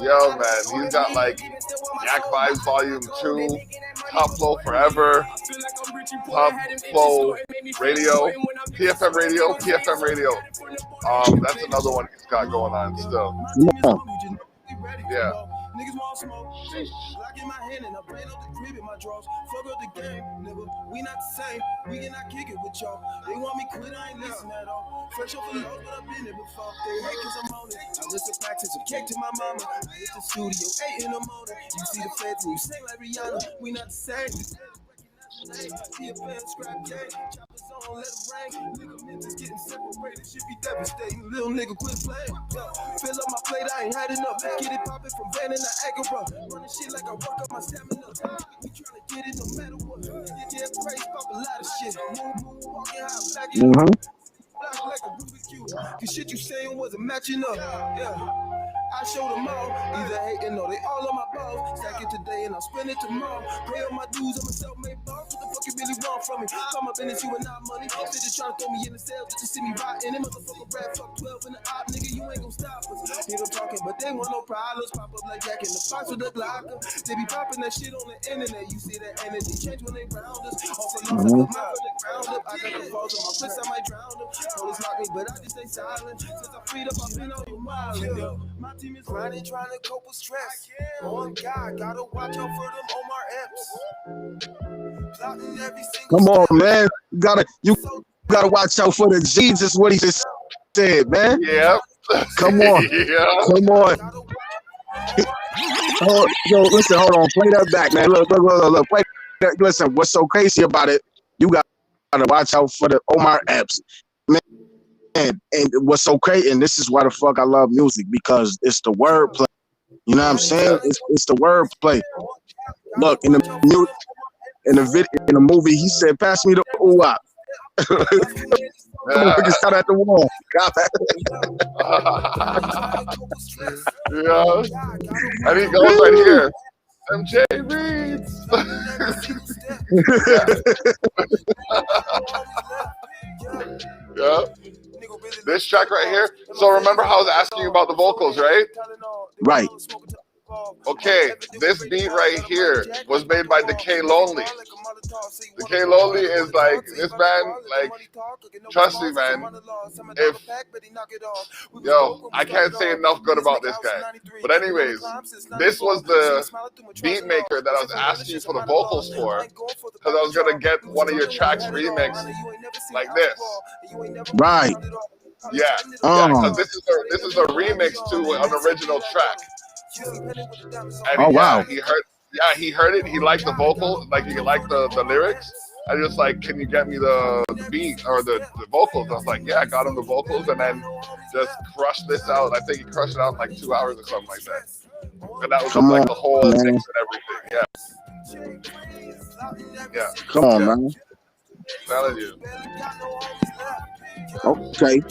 Yo, man, he's got like Yak Vibes Volume 2, Top Flow Forever, Top Flow Radio, PFM Radio, PFM Radio. That's another one he's got going on still. Yeah. Niggas want smoke. Lock in my hand and I ran up the crib in my drawers. Fuck up the game, nigga. We not the same. We cannot kick it with y'all. They want me quit, I ain't listen at all. Fresh off the load, but I've been there before. They hate cause I'm on it. I listen back to some cake to my mama. I hit the studio 8 in the morning. You see the feds and you sing like Rihanna. We not the same. Be a fan, scrap gang. Choppers on, let it rain. Ligaments is getting separated, shit be devastating. Little nigga quit playing. Fill up my plate, I ain't had enough. Get it poppin' from Van in the Agora. Running shit like I work up my stamina. We tryna get it no matter what. Yeah, praise pop a lot of shit. Move, walking high, black it up. Black like a Rubik's Cube. The shit you saying wasn't matching up. Yeah. I show them all, either hating or they all on my balls. Stack it today and I'll spend it tomorrow. Pay all my dues, I'm a self-made boss. What the fuck you really want from me? Call my business, you and not money. They just try to throw me in the cell just to see me rotting. Them motherfucker rap, fuck 12 in the op, nigga, you ain't gon' stop us. Hear them talking, but they want no problems. Pop up like Jack in the box with the Glocker. They be popping that shit on the internet. You see that energy change when they round us. Off the loss, I put my foot ground up. I got the falls on my wrist, I might drown them. Police lock me, but I just stay silent. Since I freed up, I've been on your mind. My team is riding, trying to cope with stress. On God, gotta watch out for them Omar Epps. Plotting every single Come on, step. man. You gotta watch out for the Jesus. What he just said, man. Yeah. Come on. Yeah. Come on. Oh, yo, listen, hold on. Play that back, man. Look. Play that. Listen, what's so crazy about it? You gotta watch out for the Omar Epps, man. And what's so crazy, and this is why the fuck I love music, because it's the wordplay. You know what I'm saying? It's the wordplay. Look, in the movie, he said, "Pass me the ooh-ah." Just cut at the wall. Yeah. And he goes right here. MJ Reeds. Yeah. This track right here. So remember how I was asking you about the vocals, right? Right. Okay, this beat right here was made by Decay Lonely. Decay Lonely is like, this man, like, trust me, man. I can't say enough good about this guy. But anyways, this was the beat maker that I was asking you for the vocals for, because I was gonna get one of your tracks remixed like this. Right. Yeah, because this is a remix to an original track. And wow. He heard it. He liked the vocal, like he liked the lyrics. I just like, can you get me the beat or the vocals? I was like, yeah, I got him the vocals, and then just crushed this out. I think he crushed it out in like 2 hours or something like that. And that was just like the whole mix and everything. Yeah. Yeah. Come on, man. I'm telling you. Okay.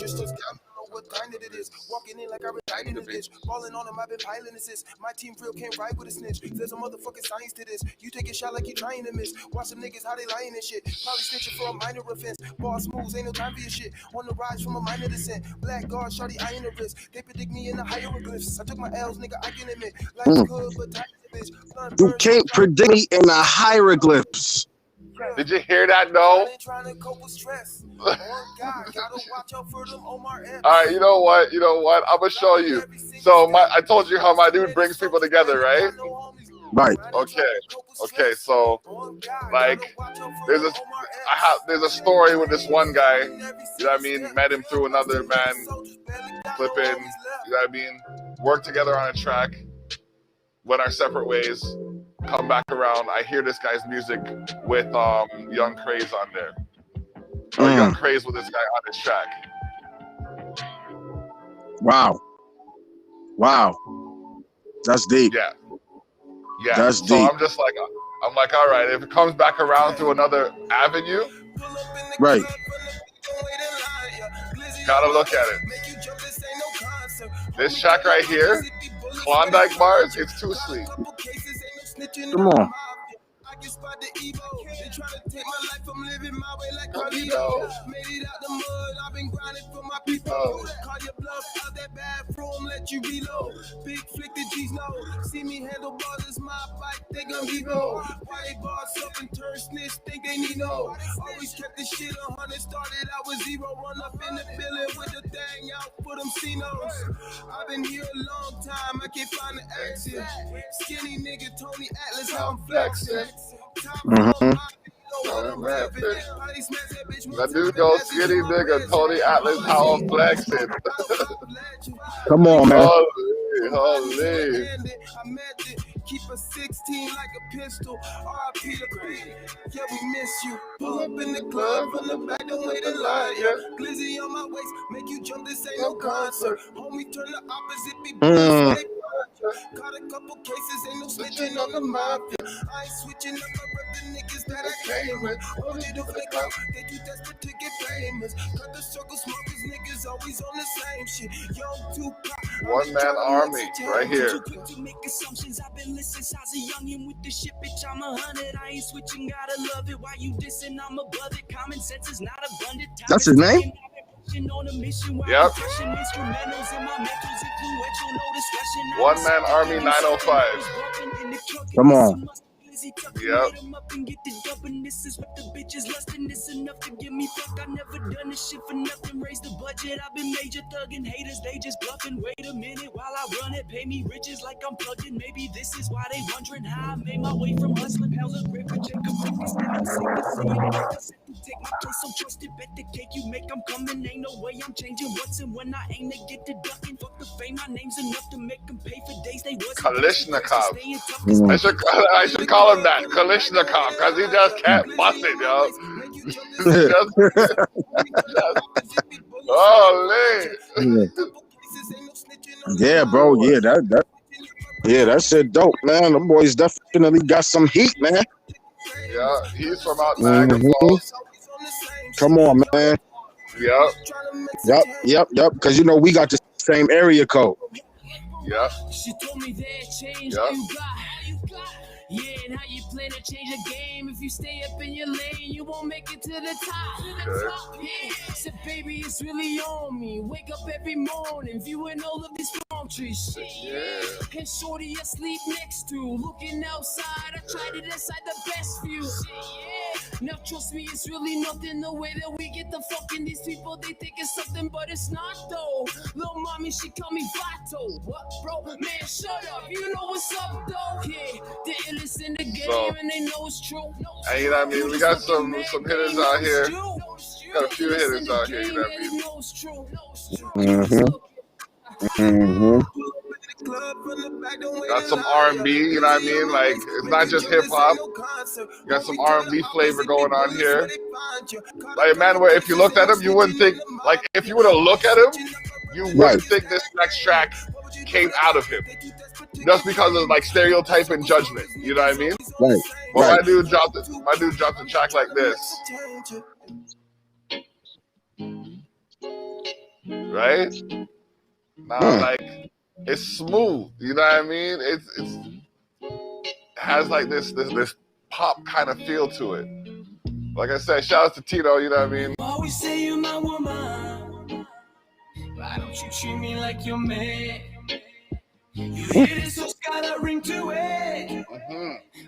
What kind it is, walking in like I reside in this bitch. Balling on him, I've been piling assist. My team real can't ride with a snitch. There's a motherfucking science to this. You take a shot like you trying to miss. Watch some niggas how they lying and shit. Probably snitching for a minor offense. Boss moves, ain't no time for your shit. On the rise from a minor descent. Black guard, shorty, I in the wrist. They predict me in the hieroglyphs. I took my L's, nigga, I can admit. Life's good, but time is a bitch. You can't predict me in the hieroglyphs. Did you hear that? No. All right, you know what? I'm gonna show you. So I told you how my dude brings people together, right? Right. Okay. So like, there's a story with this one guy. You know what I mean? Met him through another man, flipping. You know what I mean? Worked together on a track. Went our separate ways. Come back around. I hear this guy's music with Young Craze on there. Or Young Craze with this guy on his track. Wow. That's deep. Yeah. That's so deep. I'm like, all right, if it comes back around through another avenue, Right. Gotta look at it. This track right here, Klondike Bars, it's too sweet. Come on. I can spot the Evo. They try to take my life, I'm living my way like Carlito. Made it out the mud, I've been grinding for my people. Call your bluff out that bathroom, let you reload. Big flick the G's no. See me handle bars, it's my bike, they gon' be no. White bars up and turn snitch, think they need no. Always kept this shit 100, started out with 0. Run up in the building with the thing out for them C-notes. I've been here a long time, I can't find the exit. Skinny nigga, Tony Atlas, how I'm flexing. That dude goes skinny nigga, Tony Atlas, how I'm flexing. Come on, man. Holy. Keep a 16 like a pistol. R.I.P. the Queen. Yeah, we miss you. Pull up in the club from the back, don't wait in line. Yeah, glizzy on my waist, make you jump. This ain't no concert. Homie, turn the opposite. Be caught a couple cases, ain't no snitching on the mafia. I ain't switching up, I rep the niggas that I came with. Hold it to flick out, they too desperate to get famous. Cut the circle, smokers, niggas always on the same shit. Young Tupac, One man army, right here. To make assumptions, I've been listening since I was a youngin' with the shit, bitch. I'm 100. I ain't switching, gotta love it. Why you dissing? I'm above it. Common sense is not abundant. That's his name? On a mission, yep. Instrumentals in my mentals, influential, no discussion. One man army 905. Come on. Yep. This is what the bitches lustin'. This enough to give me fuck. I never done this shit for nothing. Raise the budget. I've been major thuggin'. Haters, they just bluffing. Wait a minute while I run it. Pay me riches like I'm plugged in. Maybe this is why they wondering how I made my way from hustling. Pounds of grip and check take my place, so trust it. Bet the cake you make, I'm coming. Ain't no way I'm changing what's and when I aim to get to ducking. Fuck the fame, my name's enough to make them pay for days they wasn't. Kalishnikov. I should call him that, Kalishnikov, because he just can't bust it, yo. Yeah, bro. Yeah, that shit dope, man. Them boys definitely got some heat, man. Yeah, he's from out Niagara Falls. Come on, man. Yep. Because you know we got the same area code. Yep. She told me that change Yep. you got. Yeah, and how you plan to change the game? If you stay up in your lane, you won't make it to the top. Yeah, said baby, it's really on me. Wake up every morning, viewing all of these palm trees. Yeah. And shorty asleep next to, looking outside. I tried it inside the best view. Yeah. Now trust me, it's really nothing. The way that we get the fucking these people, they think it's something, but it's not though. Little mommy, she call me Vato. What, bro? Man, shut up. You know what's up though. Yeah, the illest in the game, and they know it's true. And you know what I mean? We got some hitters out here. Got a few hitters out here, you know what I mean? Got some R&B, you know what I mean? Like, it's not just hip-hop. Got some R&B flavor going on here. Like, man, where if you looked at him, you wouldn't think, like, if you were to look at him, you wouldn't think this next track came out of him. Just because of, like, stereotype and judgment, you know what I mean? Right. But my dude dropped a track like this. Right? Now, like, it's smooth, you know what I mean? It has like this pop kind of feel to it. Like I said, shout out to Tito, you know what I mean? Always say you're my woman. Why don't you treat me like your man? You hear this, so it's got a ring to it.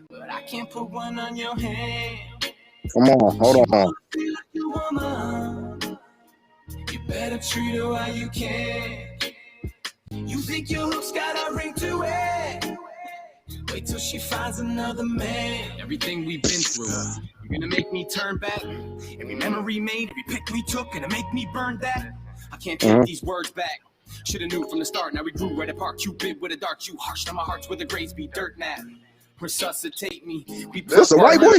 But I can't put one on your hand. Come on, hold on. You better treat her while you can. You think your looks got a ring to it. Wait till she finds another man. Everything we've been through, you're gonna make me turn back. Every memory made, every pick we took, gonna make me burn that. I can't take these words back. Should've knew from the start, now we grew right apart. You bit with a dart, you harsh. Now my heart's where the graves be dirt now. Resuscitate me. That's a white boy.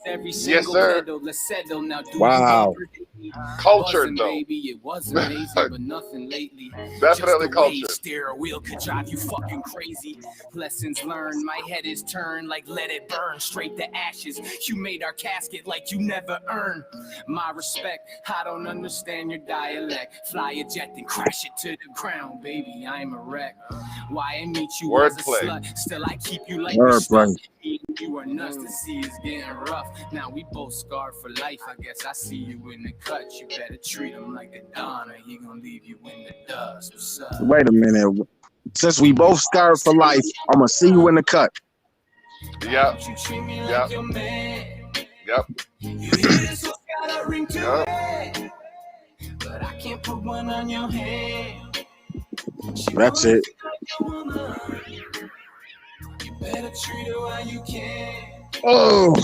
every Yes, sir. Let's settle now. Wow. Cultured, though. Baby, it was amazing, but nothing lately. Definitely Just the way cultured. steer wheel could drive you fucking crazy. Lessons learned, my head is turned like let it burn straight to ashes. You made our casket like you never earned my respect. I don't understand your dialect. Fly a jet and crash it to the ground, baby. I'm a wreck. Why I meet you as a slut? Still I keep you like we're stuck. You are nuts to see it's getting rough. Now we both scarred for life. I guess I see you in the cut. You better treat him like a don, or he gonna leave you in the dust. What's up? Wait a minute. Since we both scarred for life, I'm gonna see you in the cut. Yep. Yep. Yep. Yep. But I can't put one on your hand. That's it. You better treat her while you can. Oh.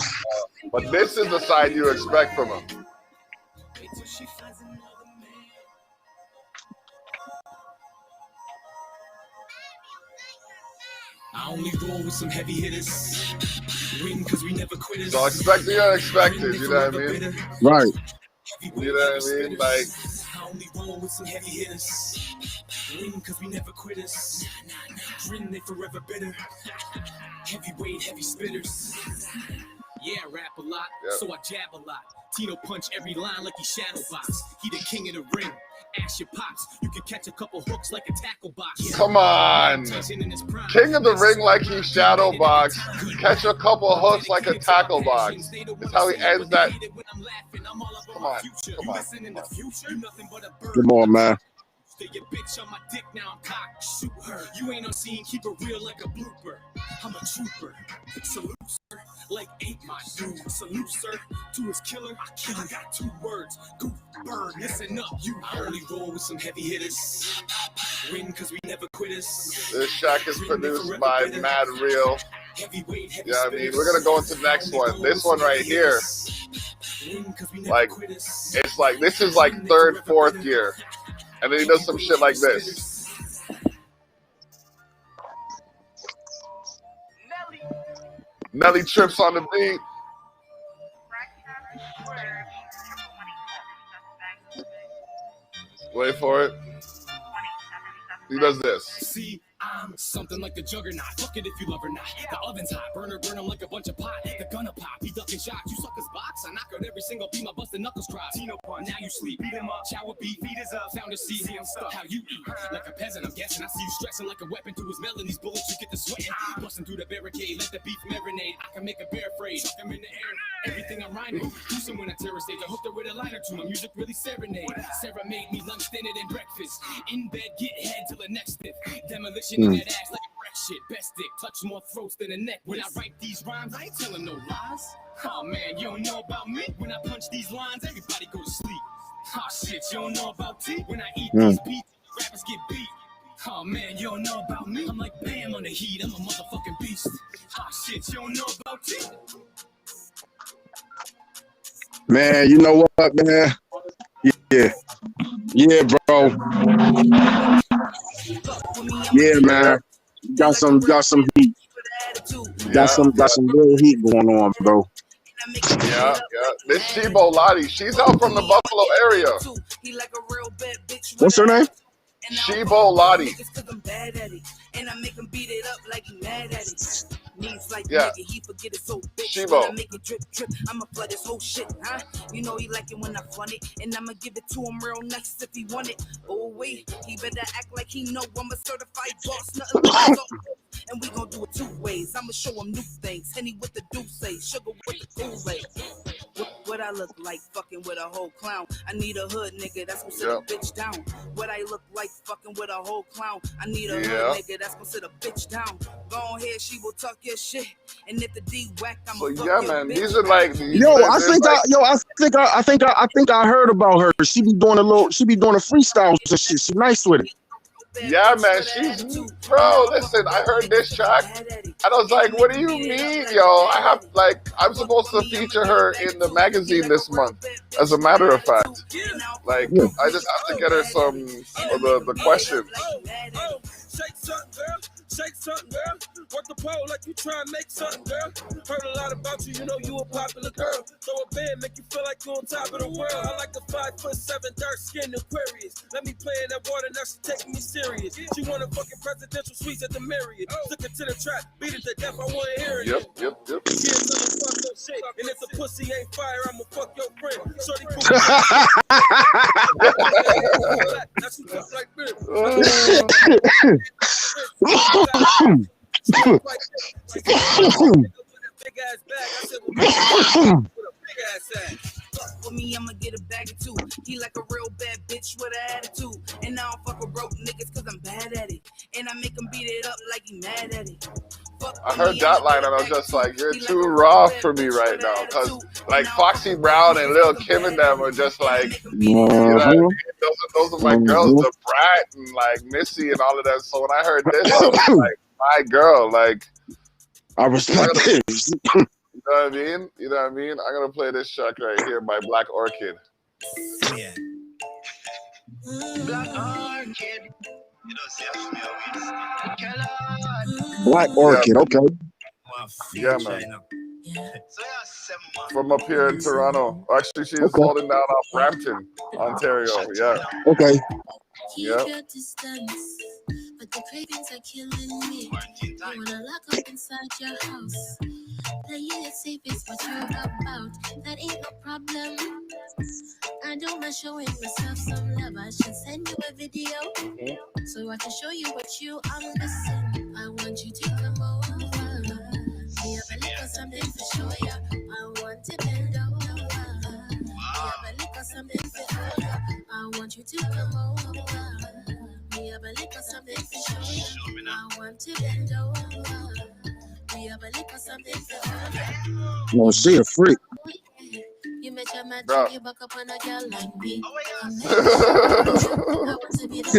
But this is the side you expect from him. I only roll with some heavy hitters. Win because we never quit. So expect the unexpected, you know what I mean? Right. You know what I mean? Like, I only roll with some heavy hitters. Win because we never quit us. Grin, they forever bitter. Heavyweight, heavy spitters. Yeah, I rap a lot, so I jab a lot. Tito punch every line like he shadow box. He the king of the ring. Ask your pops, you can catch a couple hooks like a tackle box. come on. King of the ring like he shadow box. Catch a couple hooks like a tackle box. It's how he ends that. Come on. Come on. Come on, man. Your bitch on my dick, now I'm cock. Shoot her. You ain't on scene, keep it real like a blooper. I'm a trooper. Salute, sir. Like 8 my dude. Salute, sir. To his killer, I got 2 words. Goof, bird, listen up. You only roll with some heavy hitters. Win cause we never quit us. This shack is produced by Mad Real. Yeah, I mean, we're gonna go into the next one. This one right here. Like, it's like, this is like 3rd, 4th year. And then he does some shit like this. Nelly trips on the beat. Wait for it. He does this. See, I'm something like the juggernaut. Fuck it if you love or not. The oven's hot. Burn 'em like a bunch of pot. The gunna pop. He ducking shots. You suckers box. I knock out every single beat. My busted knuckles cry. Tino punch. Now you sleep. Beat him up. Shower beat. Feet is up. Found a seat. See him stuck. How you eat. Like a peasant, I'm guessing. I see you stressing like a weapon to his melon. These bullets you get to sweating. Busting through the barricade. Let the beef marinate. I can make a bear afraid. Chuck him in the air. Everything I'm rhyming. Do some when I terror stage. I hooked her with a line or two. My music really serenade. Sarah made me lunch, dinner, and breakfast. In bed, get head till the next stiff. Demolition in that ass like a wreck shit. Best dick. Touch more throats than a neck. When I write these rhymes, I ain't telling no lies. Oh man, you don't know about me. When I punch these lines, everybody go to sleep. Oh shit, you don't know about tea. When I eat these beats, rappers get beat. Oh man, you don't know about me. I'm like Bam on the heat. I'm a motherfucking beast. Oh shit, you don't know about tea. Man, you know what, man? Yeah. Yeah, bro. Yeah, man. Got some heat. Got some real heat going on, bro. Yeah. This Shibo Lottie, she's out from the Buffalo area. What's her name? Shibo Lottie. And I make him beat it up like he mad at it. Knees like Yeah. nigga, he forget it so bitch. Shibo. When I make it drip, I'ma flood this whole shit, huh? You know he like it when I fun it, and I'ma give it to him real nice if he want it. Oh wait, he better act like he know I'm a certified boss, nothing like so. And we gon' do it 2 ways. I'ma show him new things. Henny with the do say, sugar with the Kool-Aid. What I look like fucking with a whole clown. I need a hood nigga that's gonna sit a bitch down. What I look like fucking with a whole clown. I need a hood nigga that's gonna sit a bitch down. Go ahead, she will talk your shit. And if the D whack, I'm So fuck yeah, your man, bitch. these are like I heard about her. She be doing a freestyle and shit. She nice with it. Yeah, man, she's, bro, listen, I heard this track, and I was like, what do you mean, yo? I'm supposed to feature her in the magazine this month, as a matter of fact. Like, I just have to get her some of the questions. Shake something, girl. Work the pole like you try and make something, girl. Heard a lot about you, you know you a popular girl. Throw a band, make you feel like you on top of the world. I like the 5'7" dark skin Aquarius. Let me play in that water, now she taking me serious. She want a fucking presidential suites at the Marriott. Took it to the trap, beat it to death, I want to hear it. Yep. Yeah, fuck your shit. And if the pussy ain't fire, I'ma fuck your friend. Shorty cool. That's you talk like this. Big ass bag. I said, with a big ass ass. Fuck with me, I'ma get a bag of two. He like a real bad bitch with an attitude. And I don't fuck with broke niggas cause I'm bad at it. And I make him beat it up like he mad at it. I heard that line and I was just like, you're too raw for me right now. Cause like Foxy Brown and Lil Kim and them are just like, you know what I mean? Those are my girls, the Brat and like Missy and all of that. So when I heard this, I was like, my girl, like, I respect this. You know what I mean? You know what I mean? I'm gonna play this track right here by Black Orchid. Yeah. Black Orchid. You don't see Black Orchid, okay. Yeah, man. From up here in Toronto. Actually, she's holding down off Brampton, Ontario. Yeah. Okay. Yeah. But the cravings are killing me. You wanna lock up inside your house. Playing it safe is what you're about. That ain't no problem. I don't mind showing myself some love. I should send you a video so I can show you what you are missing. I want you to come over. We have a little something to show you. I want to bend over. We have a little something to show you. I want you to come over. We have a little something to show you. I want to bend over. We have a little something to show you. No, she a freak. You met your man, Bro. you back up on a girl like me. I want to be the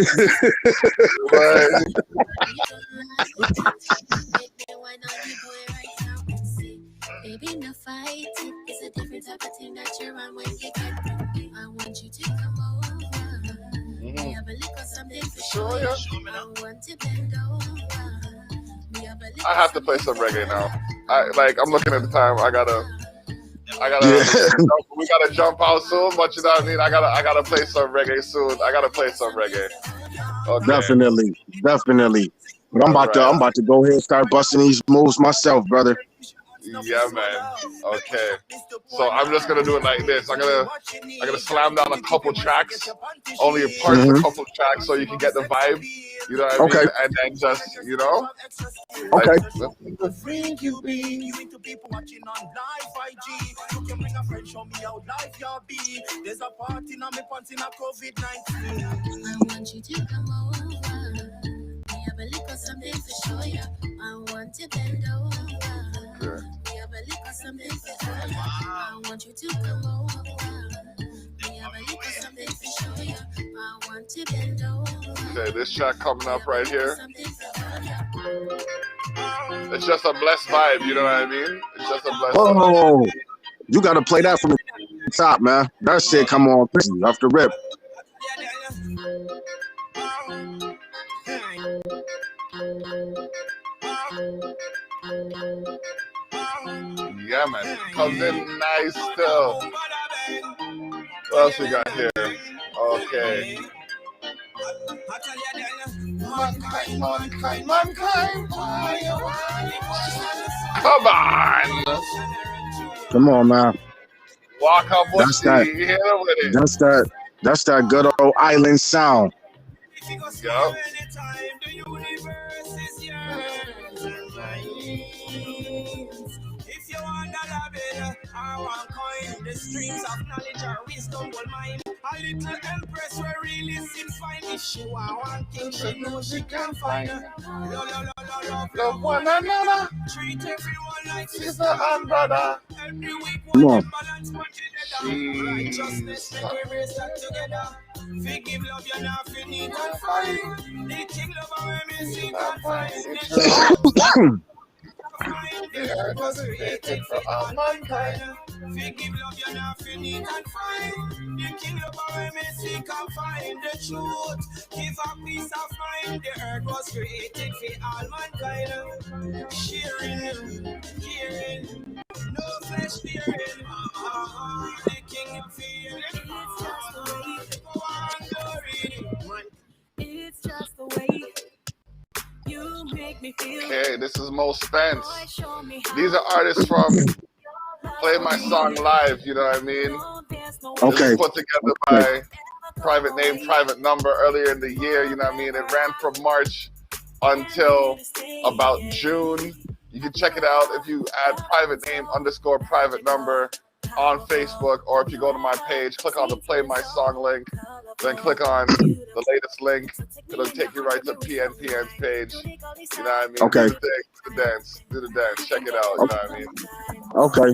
why not you boy right now and see. Baby, no fight. It's a different type of thing that you're on when you get me. I want you to come over. We have a little something to show you. I want to bend over. I have to play some reggae now. I'm looking at the time. I gotta we gotta jump out soon, but you know what I mean? I gotta play some reggae soon. I gotta play some reggae. Okay. Definitely. But I'm about to go ahead and start busting these moves myself, brother. Yeah, man. Okay. So I'm just gonna do it like this. I'm gonna slam down a couple tracks, only parts of a couple tracks, so you can get the vibe. You know what I mean? And then just, you know. Okay. You into people watching on live IG. You can bring a friend, show me how life y'all be. There's a party now, me pants in a COVID-19. I want you to come over. We have a little something to show you. I want to bend over. We have a little something to show you. I want you to come over. We have a little something to show you. I want to bend over. Okay, this track coming up right here. It's just a blessed vibe, you know what I mean? It's just a blessed vibe. You gotta play that from the top, man. That shit come on off the rip. Yeah, man. Comes in nice still. What else we got here? Okay. Come on. Come on, man. Walk up with That's that. That's that good old island sound. Yup. If you want a label, I want coin. The streams of knowledge or wisdom will mine. A little empress where really sin fine. If she want one thing, she know she can find. Love one another. Treat everyone like sister and brother. Every week one balance together. Righteousness make we raise that together. Forgive love, you're not feeling and fight. The king love when we sing and fight. The earth was created for all mankind. Forgive love, you're not feeling and fine. The king of our mercy can find the truth. Give a peace of mind. The earth was created for all mankind. Sharing, caring, no flesh fearing. The king of fear. It's just the way you make me feel. Okay, this is Mo Spence. These are artists from Play My Song Live, you know what I mean? Okay. This was put together by Private Name, Private Number earlier in the year, you know what I mean? It ran from March until about June. You can check it out if you add Private Name _ Private Number on Facebook, or if you go to my page, click on the Play My Song link, then click on the latest link. It'll take you right to PNPN's page. You know what I mean? Okay. Do the dance. Check it out. You know what I mean? Okay.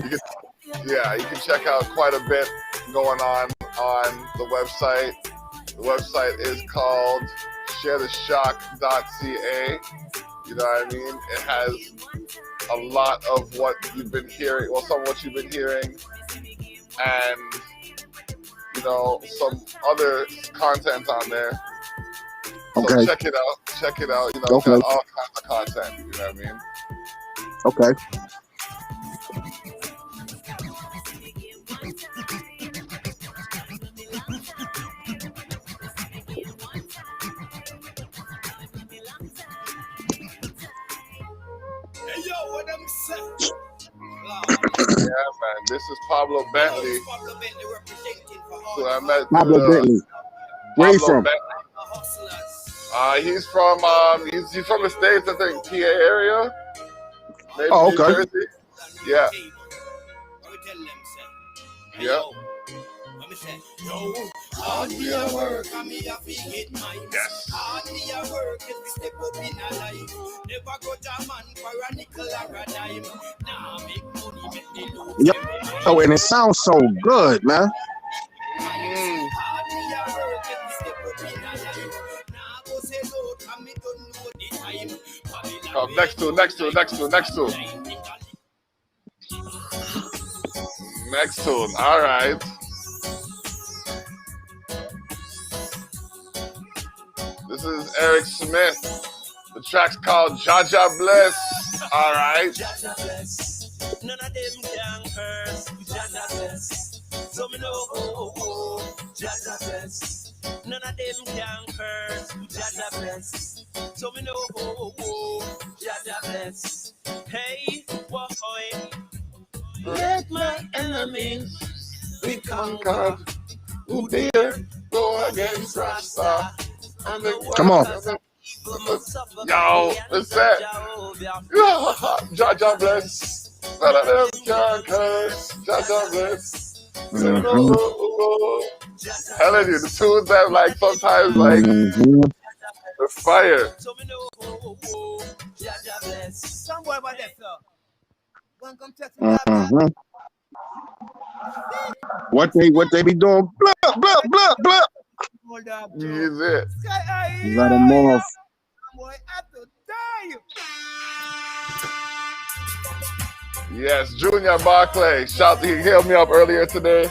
You can check out quite a bit going on the website. The website is called sharetheshock.ca. You know what I mean? It has a lot of what you've been hearing, well, some of what you've been hearing, and, you know, some other content on there. So Okay. check it out. You know, it's got all kinds of content. You know what I mean? Okay. Hey, yo, what I'm saying? Yeah, man. This is Pablo Bentley. Pablo Bentley representing for all Who I met Pablo Bentley. Where you from? He's from he's from the States, I think, PA area. Maybe Oh, New okay. Jersey. Yeah. Yeah. Hard me a work, and me a fi get mine. Yes. Hard me a work, every step up in a life. Never go to man for a nickel or a dime. Nah, make money, make me lose. Oh, and it sounds so good, man. Hard me a work, every step up in a life. Nah, go say no, and me don't know the time. Oh, next to. Next tune. All right. This is Eric Smith. The track's called Jaja Bless. All right. Jaja bless. None of them can curse. Jaja bless. So me know, Jaja bless. None of them can curse. Jaja bless. So me know, Jaja bless. Hey, boy, let my enemies be conquered. Who dare go against Rasta? Come on. Yo, what's that? Jaja Bless. None of them can curse. Jaja Bless. Telling you, the tunes that like sometimes like the fire. Some boy about that, sir. One come test me. What they be doing? Blah blah blah blah. Hold up, He's it. Let them off. Boy, I have to die. Yes, Junior Barclay. He hit me up earlier today.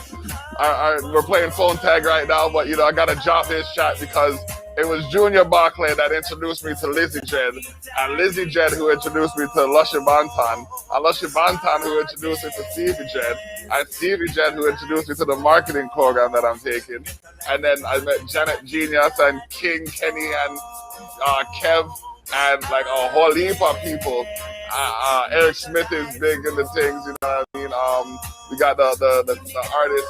We're playing phone tag right now, but you know I gotta drop his shot because it was Junior Barclay that introduced me to Lizzie Jed, and Lizzie Jed who introduced me to Lushy Bantan, and Lushy Bantan who introduced me to Stevie Jed, and Stevie Jed who introduced me to the marketing program that I'm taking, and then I met Janet Genius and King Kenny and Kev and like a whole heap of people. Eric Smith is big in the things, you know what I mean? We got the artist,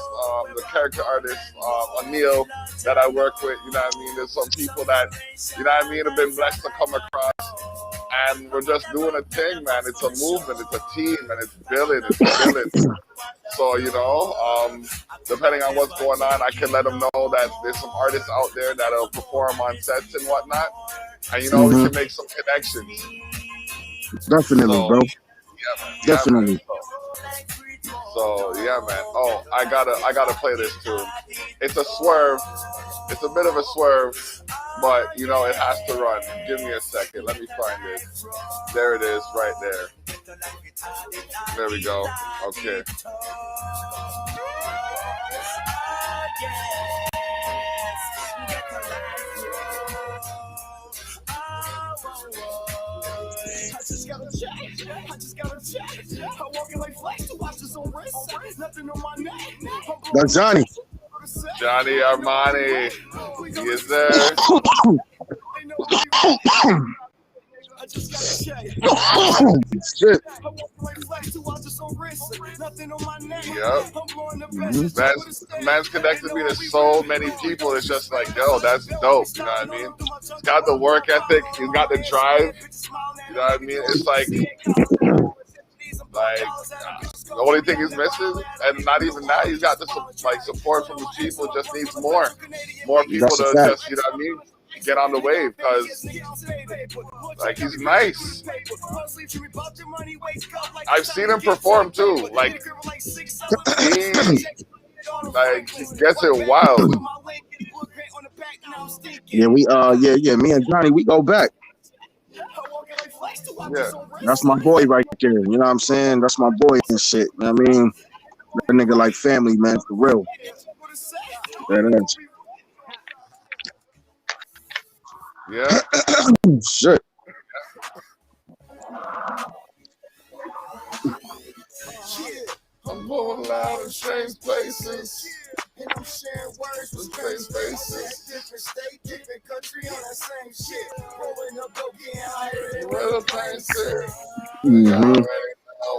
the character artist, O'Neill, that I work with, you know what I mean? There's some people that, you know what I mean, have been blessed to come across. And we're just doing a thing, man. It's a movement, it's a team, and it's building. So, you know, depending on what's going on, I can let them know that there's some artists out there that'll perform on sets and whatnot. And, you know, we can make some connections. Definitely, So, bro. Yeah, man. Definitely. So yeah, man. Oh, I gotta play this tune. It's a swerve. It's a bit of a swerve, but you know it has to run. Give me a second. Let me find it. There it is, right there. There we go. Okay. I just got a check. I'm walking like flash to watch this on wrist. Nothing on my neck. That's Johnny. Johnny Armani. Yes, sir. I just got a check. Shit. I'm walking like flash to watch this on wrist. Nothing on my neck. Yep. I'm blowing the best. Man's connected me to so many people. It's just like, yo, that's dope. You know what I mean? He's got the work ethic. He's got the drive. You know what I mean? It's like the only thing he's missing, and not even that, he's got the support from the people. Just needs more people to just, you know what I mean, get on the wave, because like he's nice. I've seen him perform too. Like he gets it wild. Yeah, me and Johnny, we go back. Yeah. That's my boy right there. You know what I'm saying? That's my boy and shit. You know what I mean? That nigga like family, man, for real. That is. Yeah. Shit. I'm moving loud in strange places. And I'm sharing words with strange faces. Different state, different country on that same shit. Rolling up, go getting higher. Where the pain sit. Mm-hmm.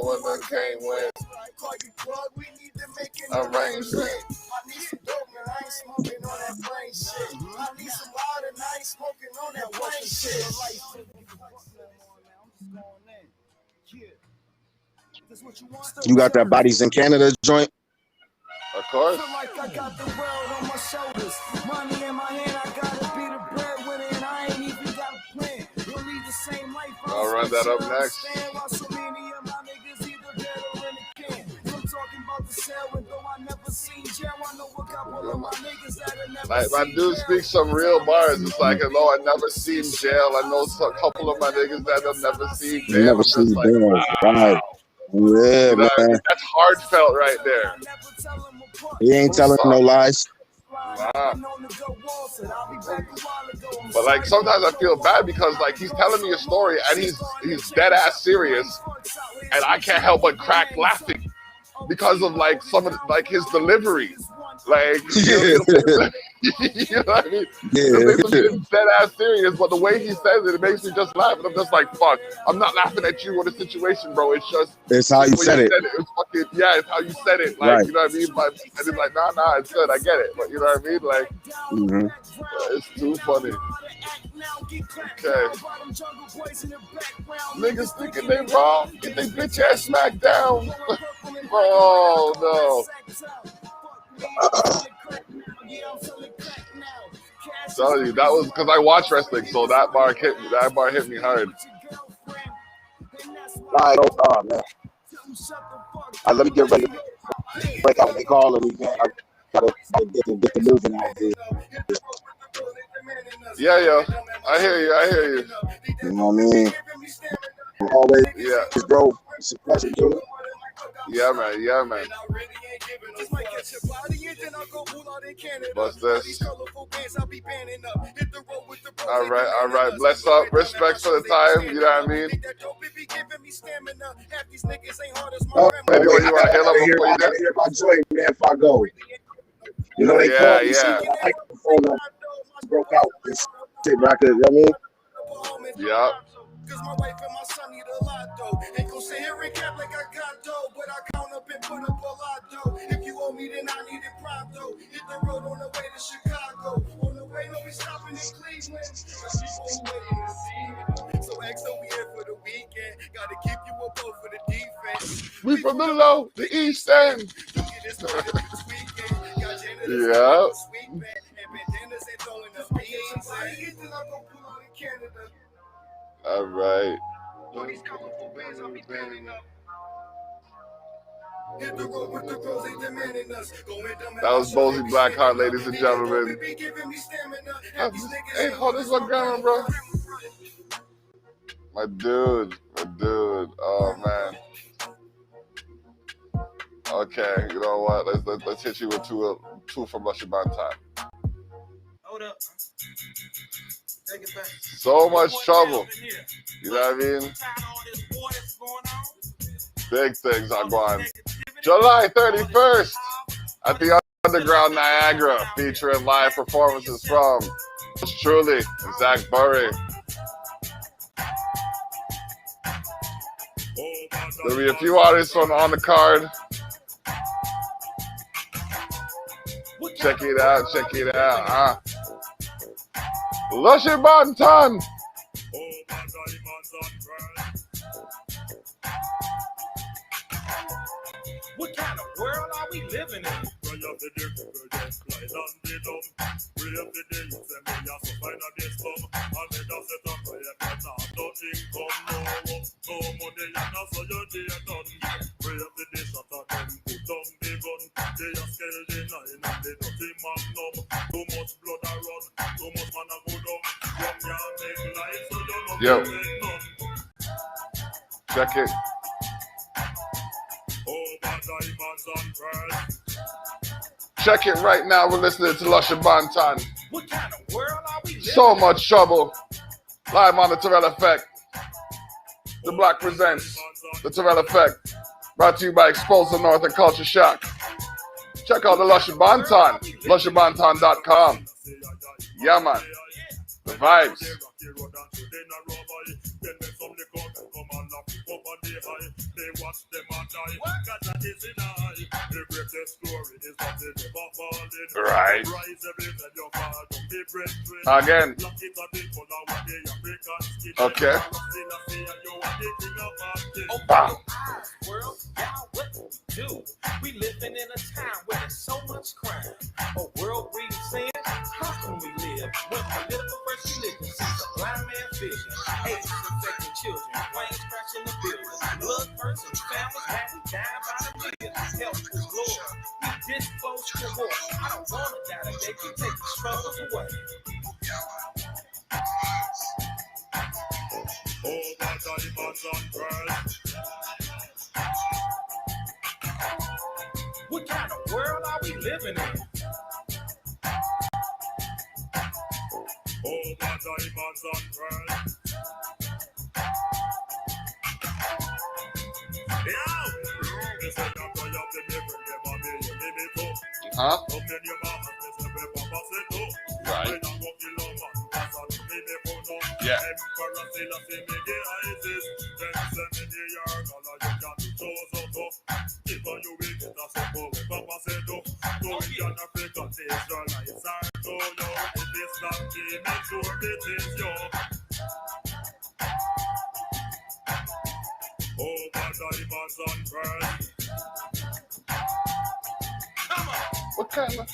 What I came with. Call you plug, we need to make it Arrangement. I need some dope, man. I ain't smoking on that brain shit. I need some loud and I ain't smoking on that brain shit. You got that Bodies in Canada joint? Of course. Like I got the world on my shoulders. Money in my hand, I gotta be the breadwinner, and I ain't even got a plan. We'll lead the same life. I'll run that up next. So many of my niggas either dead or in the can. I'm talking about the cell, and though I never seen jail, I know a couple of my niggas that have never Like, my dude speaks some real bars. It's like, although I never seen jail, I know a couple of my niggas that have never seen jail. Never seen like, jail. wow. Right. Yeah, You know man. what I mean? That's heartfelt right there. He ain't telling no lies. Wow. But like sometimes I feel bad because like he's telling me a story and he's dead ass serious, and I can't help but crack laughing because of like some of like his delivery. Like you know what I mean? Yeah. It's dead ass serious, but the way he says it, it makes me just laugh. And I'm just like, fuck, I'm not laughing at you or the situation, bro. It's just It's how you said it. It's fucking, yeah, it's how you said it. Like, Right. you know what I mean? But and it's like, nah, it's good. I get it. But you know what I mean? Like, it's too funny. Okay. Niggas thinking they wrong. Get they bitch ass smacked down. Oh, no. Tell you, that was because I watch wrestling, so that bar hit me hard. All right, man. Let me get ready to break out the call and I gotta get the moving out there. Yeah, yo. I hear you. You know what I mean? Always, Yeah. bro. It's a pleasure, dude. Yeah, man. What's this? All right. Bless up. Respect for the time. You know what I mean? Anyway, you want to heal up before you hear my joint, man, if I go. You know, they call me, see, the microphone broke out. This shit back there, you know what I mean? Yeah. Cause my wife and my son need a lot though. Ain't gon' sit here and cap like I got dough, but I count up and put up a lot though. If you owe me, then I need it pronto. Hit the road on the way to Chicago. On the way, no, we stopping in Cleveland. So X we here for the weekend. Gotta keep you a boat for the defense. We from the low, the east end. Yeah. All right. That was Bozie Blackhawk, ladies and gentlemen. Hey, hold this my grandma, bro. My dude. Dude, oh man. Okay, you know what? Let's hit you with two from Lushy Bantan. Hold up. Take it back. So much trouble. You know what I mean? Big things are going. July 31st at the Underground Niagara, featuring live performances from truly Zach Burry. There'll be a few artists on the card. Check it out, check it out. Lushy Bantan. What kind of world are we living in? Yo, check it. Check it right now. We're listening to Lushy Bantan. What kind of world are we living So much trouble. Live on the Terrell Effect. The Black presents the Terrell Effect. Brought to you by Expose the North and Culture Shock. Check out the Lushy Bantan. LushyBantan.com. Yeah, man. The vibes. Right. Again. Okay. Bam. We living in a time where there's so much crime. A world reading saying, how can we live when political first religion sees a blind man vision? AIDS infecting children, planes crashing the building, blood persons, families happy dying by the million. Health is Lord, we disposed to war. I don't want to die today, we take the struggles away. Oh, my diamonds on pearls. What kind of world are we living in? Oh, my diamonds on pearls. Huh? Right. Yeah.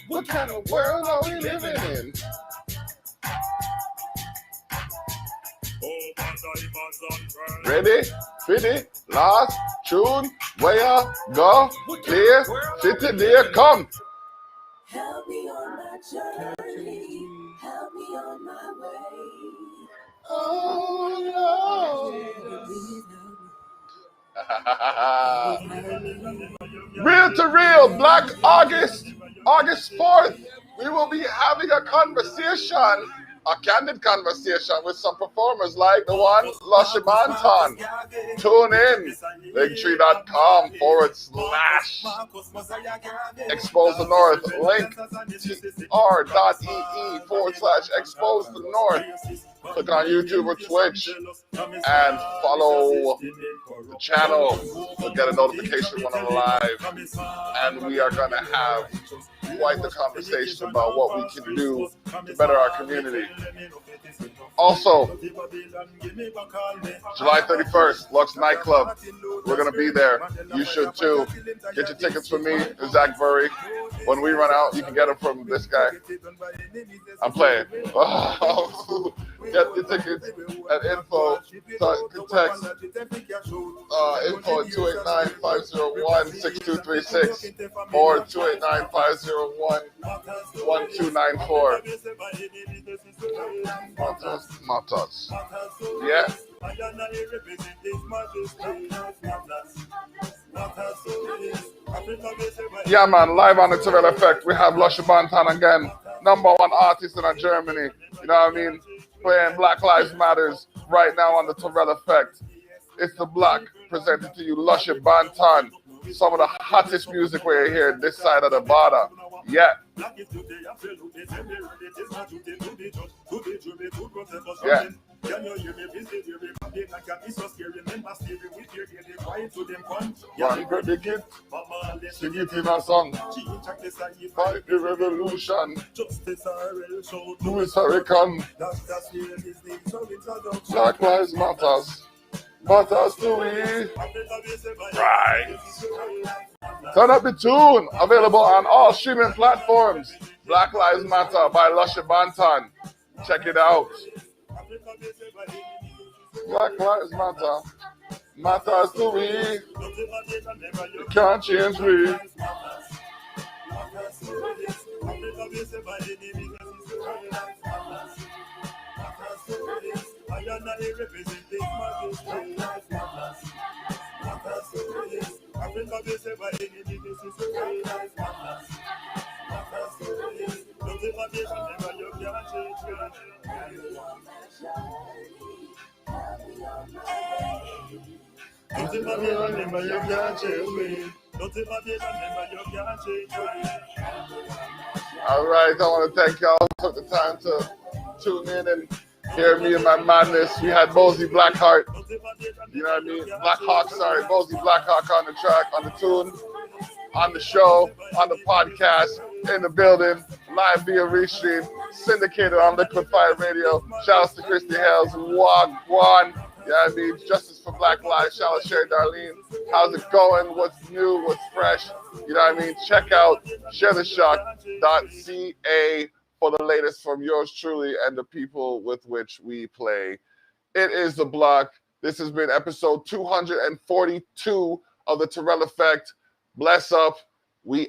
What kind of world are we living in? Ready? Fitty? Last? Tune? Where? Go? Clear? City there? Come! Help me on my journey. Help me on my way. Oh, no. Real to Real, Black August 4th. We will be having a conversation, a candid conversation with some performers like the one Lushy Bantan. Tune in, linktree.com / Expose the North, link r.ee/Expose the North. Click on YouTube or Twitch and follow the channel to get a notification when I'm live. And we are going to have quite the conversation about what we can do to better our community. Also, July 31st, Lux Nightclub. We're going to be there. You should too. Get your tickets from me and Zach Burry. When we run out, you can get them from this guy. I'm playing. Get your tickets at info. Text info at 289-501-6236 or 289-501-1294. Matas. Yeah. Yeah, man, live on the Terrell Effect. We have Lusha Bantan again, #1 artist in Germany. You know what I mean? Playing Black Lives Matters right now on the Terrell Effect. It's the Black presented to you, Lusha Bantan. Some of the hottest music we're here this side of the border. Yeah. Yeah. One predicate, sing it in a song. Fight the revolution. Louis Hurricane. Black Lives Matters. Matters to we. Right. Turn up the tune. Available on all streaming platforms. Black Lives Matter by Lusha Bantan. Check it out. Black Lives Matter. Matters to we. You can't change we. All right, I want to thank y'all who took the time to tune in and hear me and my madness. We had Bozie Blackhawk, you know what I mean? Blackhawk, sorry, Bozie Blackhawk on the track, on the tune, on the show, on the podcast, in the building, live via restream, syndicated on Liquid Fire Radio. Shouts to Christy Hales, Wagwan. You know what I mean? Justice for Black Lives. Shout out Sherry Darlene. How's it going? What's new? What's fresh? You know what I mean? Check out sharetheshock.ca for the latest from yours truly and the people with which we play. It is The Block. This has been episode 242 of the Terrell Effect. Bless up.